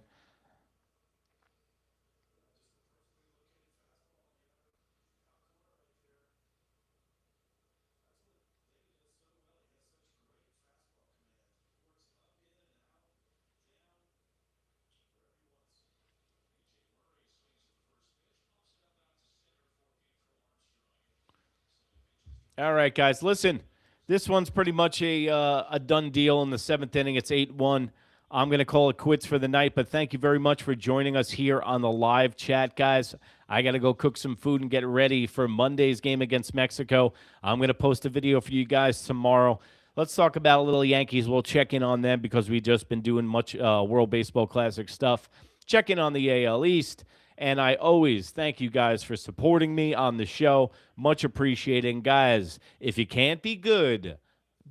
S1: All right, guys. Listen, this one's pretty much a done deal in the seventh inning. It's 8-1. I'm going to call it quits for the night, but thank you very much for joining us here on the live chat, guys. I got to go cook some food and get ready for Monday's game against Mexico. I'm going to post a video for you guys tomorrow. Let's talk about a little Yankees. We'll check in on them because we've just been doing much World Baseball Classic stuff. Check in on the AL East. And I always thank you guys for supporting me on the show. Much appreciating. Guys, if you can't be good,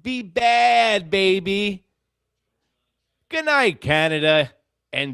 S1: be bad, baby. Good night, Canada. And